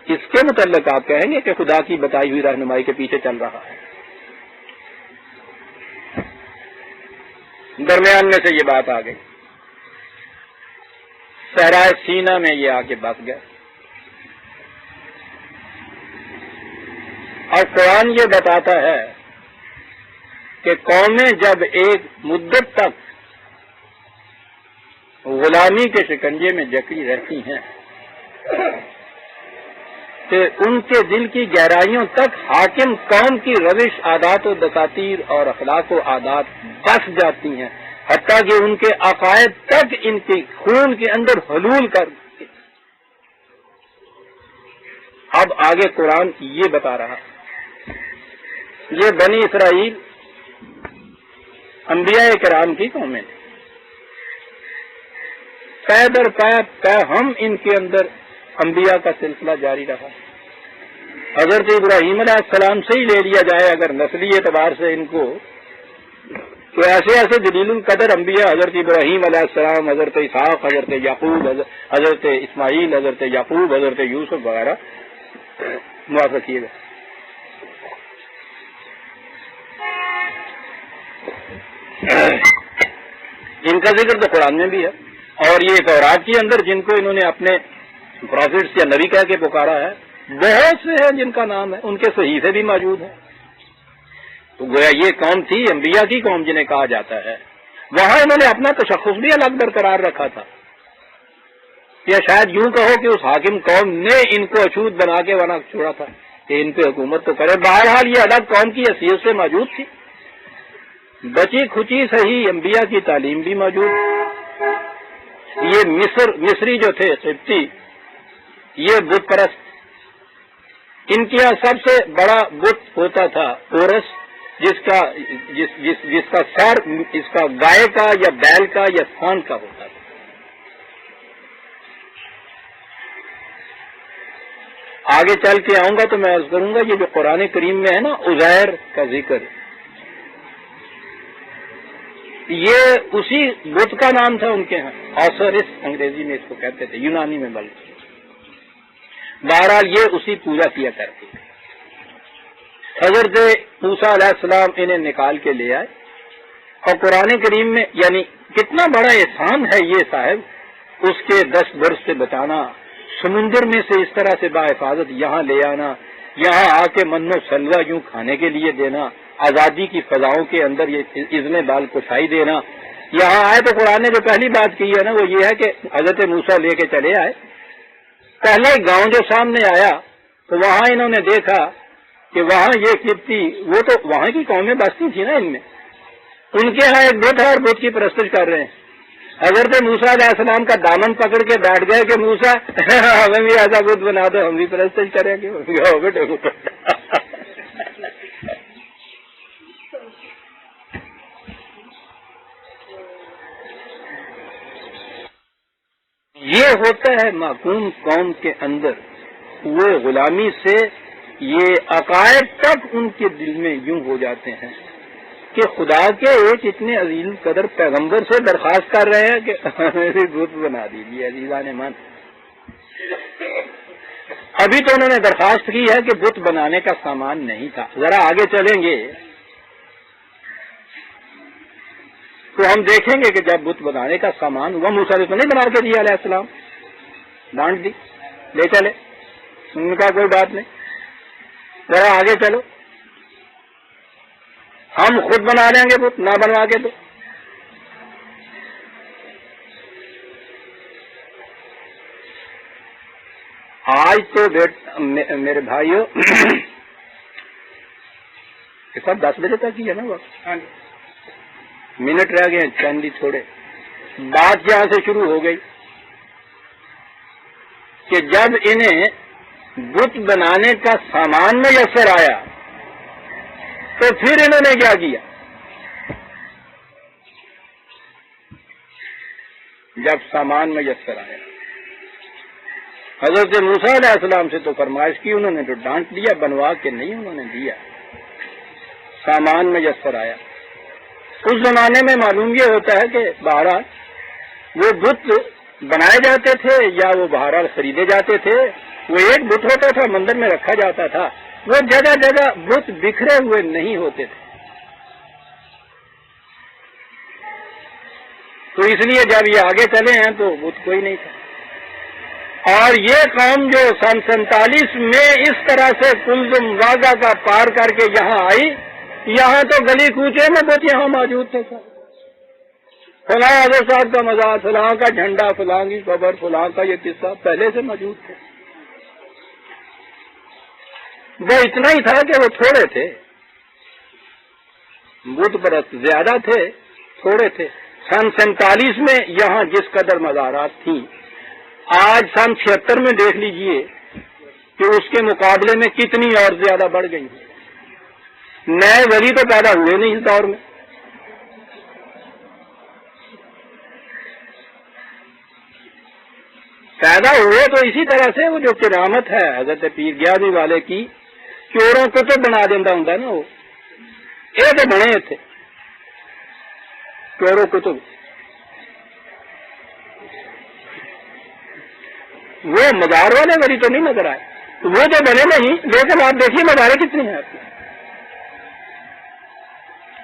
اس کے متعلق آپ کہیں گے کہ خدا کی بتائی ہوئی رہنمائی کے پیچھے چل رہا ہے. درمیان میں سے یہ بات آ گئی، صحرائے سینا میں یہ آ کے بس گئے. اور قرآن یہ بتاتا ہے کہ قومیں جب ایک مدت تک غلامی کے شکنجے میں جکڑی رہتی ہیں کہ ان کے دل کی گہرائیوں تک حاکم قوم کی روش، عادات و دساتیر اور اخلاق و عادات بس جاتی ہیں، حتیٰ کہ ان کے عقائد تک ان کے خون کے اندر حلول کر. اب آگے قرآن یہ بتا رہا، یہ بنی اسرائیل انبیاء کرام کی قومیں، پے در پے ہم ان کے اندر انبیاء کا سلسلہ جاری رہا. حضرت ابراہیم علیہ السلام سے ہی لے لیا جائے اگر نسلی اعتبار سے ان کو، تو ایسے ایسے جلیل القدر انبیاء حضرت ابراہیم علیہ السلام، حضرت اسحاق، حضرت یعقوب، حضرت اسماعیل، حضرت یعقوب، حضرت یوسف وغیرہ معاف رکھیے گا. ان کا ذکر تو قرآن میں بھی ہے، اور یہ تورات کے اندر جن کو انہوں نے اپنے پروفٹس یا نبی کہہ کے پکارا ہے بہت سے ہیں جن کا نام ہے، ان کے صحیفے بھی موجود ہیں. تو گویا یہ قوم تھی انبیاء کی قوم جنہیں کہا جاتا ہے. وہاں انہوں نے اپنا تشخص بھی الگ برقرار رکھا تھا، یا شاید یوں کہو کہ اس حاکم قوم نے ان کو اچھوت بنا کے وہاں چھوڑا تھا کہ ان پہ حکومت تو کرے. بہرحال یہ الگ قوم کی حیثیت سے موجود تھی. بچی کھچی صحیح انبیاء کی تعلیم بھی موجود. یہ مصری جو تھے قبطی، یہ بت پرست، ان کے یہاں سب سے بڑا بت ہوتا تھا اورس، جس کا سر اس کا گائے کا یا بیل کا یا سان کا ہوتا تھا. آگے چل کے آؤں گا تو میں عرض کروں گا یہ جو قرآن کریم میں ہے نا عزیر کا ذکر، یہ اسی بت کا نام تھا ان کے ہاں. اوسورس انگریزی میں اس کو کہتے تھے، یونانی میں بلکہ. بہرحال یہ اسی پوجا کیا کرتے تھے. حضرت موسیٰ علیہ السلام انہیں نکال کے لے آئے، اور قرآن کریم میں یعنی کتنا بڑا احسان ہے یہ صاحب، اس کے 10 برس سے بچانا، سمندر میں سے اس طرح سے باحفاظت یہاں لے آنا، یہاں آ کے من و سلوہ یوں کھانے کے لیے دینا، آزادی کی فضاؤں کے اندر یہ اذن بال کشائی دینا. یہاں آئے تو قرآن نے جو پہلی بات کی ہے نا وہ یہ ہے کہ حضرت موسیٰ لے کے چلے آئے. پہلا ہی گاؤں جو سامنے آیا تو وہاں انہوں نے دیکھا کہ وہاں یہ قبطی، وہ تو وہاں کی قومیں بستی تھی نا ان میں، ان کے ہاں ایک بت ہے اور بت کی پرستش کر رہے ہیں. حضرت موسیٰ علیہ السلام کا دامن پکڑ کے بیٹھ گئے کہ موسیٰ ہمیں بھی ایسا بت بنا دو، ہم بھی پرستش کریں گے. یہ ہوتا ہے معقوم قوم کے اندر، وہ غلامی سے یہ عقائد تک ان کے دل میں یوں ہو جاتے ہیں کہ خدا کے ایک اتنے عظیم قدر پیغمبر سے درخواست کر رہے ہیں کہ ہمیں بت بنا دیجیے. عزیزان من، ابھی تو انہوں نے درخواست کی ہے کہ بت بنانے کا سامان نہیں تھا. ذرا آگے چلیں گے تو ہم دیکھیں گے کہ جب بت بنانے کا سامان ہوا، موسیٰ نے تو نہیں بنا کے دیا علیہ السلام، ڈانٹ دی، لے چلے. ان کا کوئی بات نہیں، ذرا آگے چلو، ہم خود بنا لیں گے بت، نہ بنوا کے. تو آج تو میرے بھائیوں یہ سب 10 بجے تک ہی ہے نا وقت، منٹ رہ گئے چند ہی تھوڑے. بات یہاں سے شروع ہو گئی کہ جب انہیں بت بنانے کا سامان میسر آیا تو پھر انہوں نے کیا کیا؟ جب سامان میسر آیا، حضرت موسیٰ علیہ السلام سے تو فرمائش کی، انہوں نے تو ڈانٹ دیا، بنوا کے نہیں انہوں نے دیا. سامان میسر آیا. اس زمانے میں معلوم یہ ہوتا ہے کہ بہرحال وہ بت بنائے جاتے تھے یا وہ بہرحال خریدے جاتے تھے. وہ ایک بت ہوتا تھا، مندر میں رکھا جاتا تھا. وہ جگہ جگہ بت بکھرے ہوئے نہیں ہوتے تھے. تو اس لیے جب یہ آگے چلے ہیں تو بت کوئی نہیں تھا. اور یہ قوم جو سن 47 میں اس طرح سے کلزم واگا کا پار کر کے یہاں آئی، یہاں تو گلی کوچے میں بت یہاں موجود تھے. فلاں حضرت صاحب کا مزار، فلاں کا جھنڈا، فلاں کی قبر، فلاں کا یہ قصہ پہلے سے موجود تھے. وہ اتنا ہی تھا کہ وہ تھوڑے تھے، بت پرست زیادہ تھے، تھوڑے تھے. سن 47 میں یہاں جس قدر مزارات تھیں، آج سن 76 میں دیکھ لیجئے کہ اس کے مقابلے میں کتنی اور زیادہ بڑھ گئی. نئے ولی تو پیدا ہوئے نہیں اس دور میں. پیدا ہوئے تو اسی طرح سے وہ جو کرامت ہے حضرت پیر گیانی والے کی چوروں کو تو بنا دینا ہوں نا وہ، یہ تو بنے تھے چوروں کو، تو وہ مزار والے بڑی تو نہیں نظر آئے، وہ تو بنے نہیں، لیکن آپ دیکھیے مزاریں کتنی ہیں آپ کی،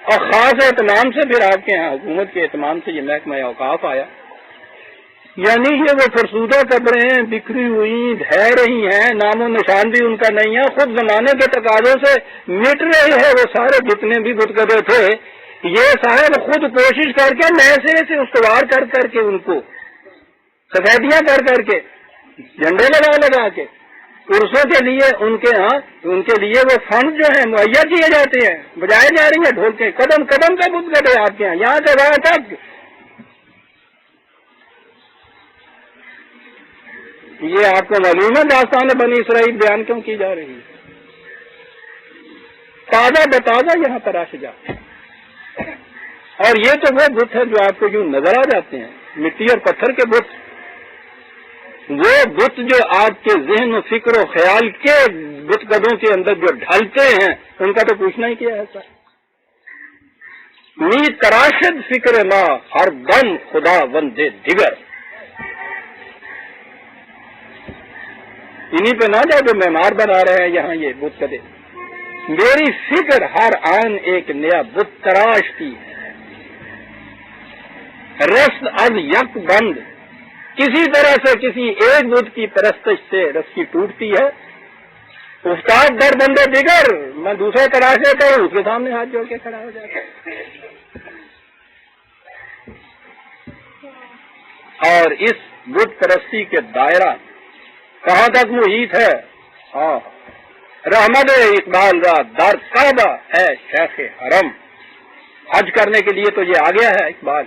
اور خاص اہتمام سے پھر آپ کے یہاں حکومت کے اہتمام سے یہ محکمہ اوقاف آیا، یعنی یہ وہ فرسودہ قبریں بکھری ہوئی ڈھہ رہی ہیں، نام و نشان بھی ان کا نہیں ہے، خود زمانے کے تقاضوں سے مٹ رہے ہیں وہ سارے جتنے بھی بتکدے تھے، یہ صاحب خود کوشش کر کے نئے سرے سے استوار کر کر کے ان کو سفیدیاں کر کر کے جھنڈے لگا کے عرصوں کے لیے ان کے لیے وہ فنڈ جو ہیں مہیا کیے جاتے ہیں، بجائے جا رہی ہیں ڈھول کے، قدم قدم کا بتکدے آپ کے یہاں سے وہاں تک۔ یہ آپ کو معلوم ہے داستان بنی اسرائیل بیان کیوں کی جا رہی ہے؟ تازہ بتازہ یہاں تراش جاتے ہیں، اور یہ تو وہ بت ہے جو آپ کو یوں نظر آ جاتے ہیں، مٹی اور پتھر کے بت، وہ بت جو آپ کے ذہن و فکر و خیال کے بت قدوں کے اندر جو ڈھلتے ہیں، ان کا تو پوچھنا ہی کیا ہے سر۔ می تراشد فکر ما ہر دم خدا بندے دیگر، انہی پہ نہ جاؤ جو معمار بنا رہے ہیں یہاں یہ بت قدے، میری فکر ہر آن ایک نیا بت تراشتی ہے، رست از یک بند، کسی طرح سے کسی ایک بت کی پرستش سے رسی ٹوٹتی ہے، استاد در بندے دیگر، میں دوسرا تراش لیتا ہوں، اس کے سامنے ہاتھ جوڑ کے کھڑا ہو جاتا ہے۔ اور اس بت پرستی کے دائرہ کہاں تک محیط ہے؟ ہاں، رحمت اقبال را در کعبہ ہے شیخ حرم، حج کرنے کے لیے تو یہ آ گیا ہے اقبال،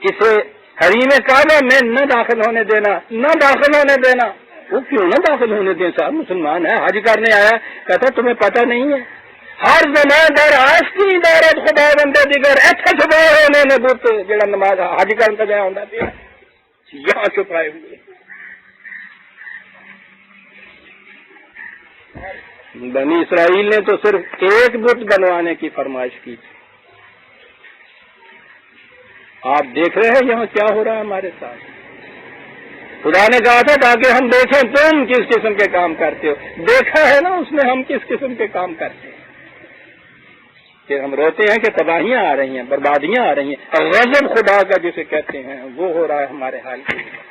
اسے حریم کعبہ میں نہ داخل ہونے دینا، نہ داخل ہونے دینا۔ وہ کیوں نہ داخل ہونے دیں صاحب، مسلمان ہے، حج کرنے آیا، کہتا تمہیں پتہ نہیں ہے ہر زمان در آستی دارت خدا بندے دیگر، ایسا چھپائے ہونے نے بت جڑا نماز حج کرنے جایا ہوتا پیا یہاں چھپائے ہوئے۔ بنی اسرائیل نے تو صرف ایک بت بنوانے کی فرمائش کی تھی، آپ دیکھ رہے ہیں یہاں کیا ہو رہا ہے ہمارے ساتھ۔ خدا نے کہا تھا تاکہ ہم دیکھیں تم کس قسم کے کام کرتے ہو، دیکھا ہے نا اس نے ہم کس قسم کے کام کرتے ہیں، کہ ہم روتے ہیں کہ تباہیاں آ رہی ہیں، بربادیاں آ رہی ہیں، اور غضب خدا کا جسے کہتے ہیں وہ ہو رہا ہے ہمارے حال کے لیے۔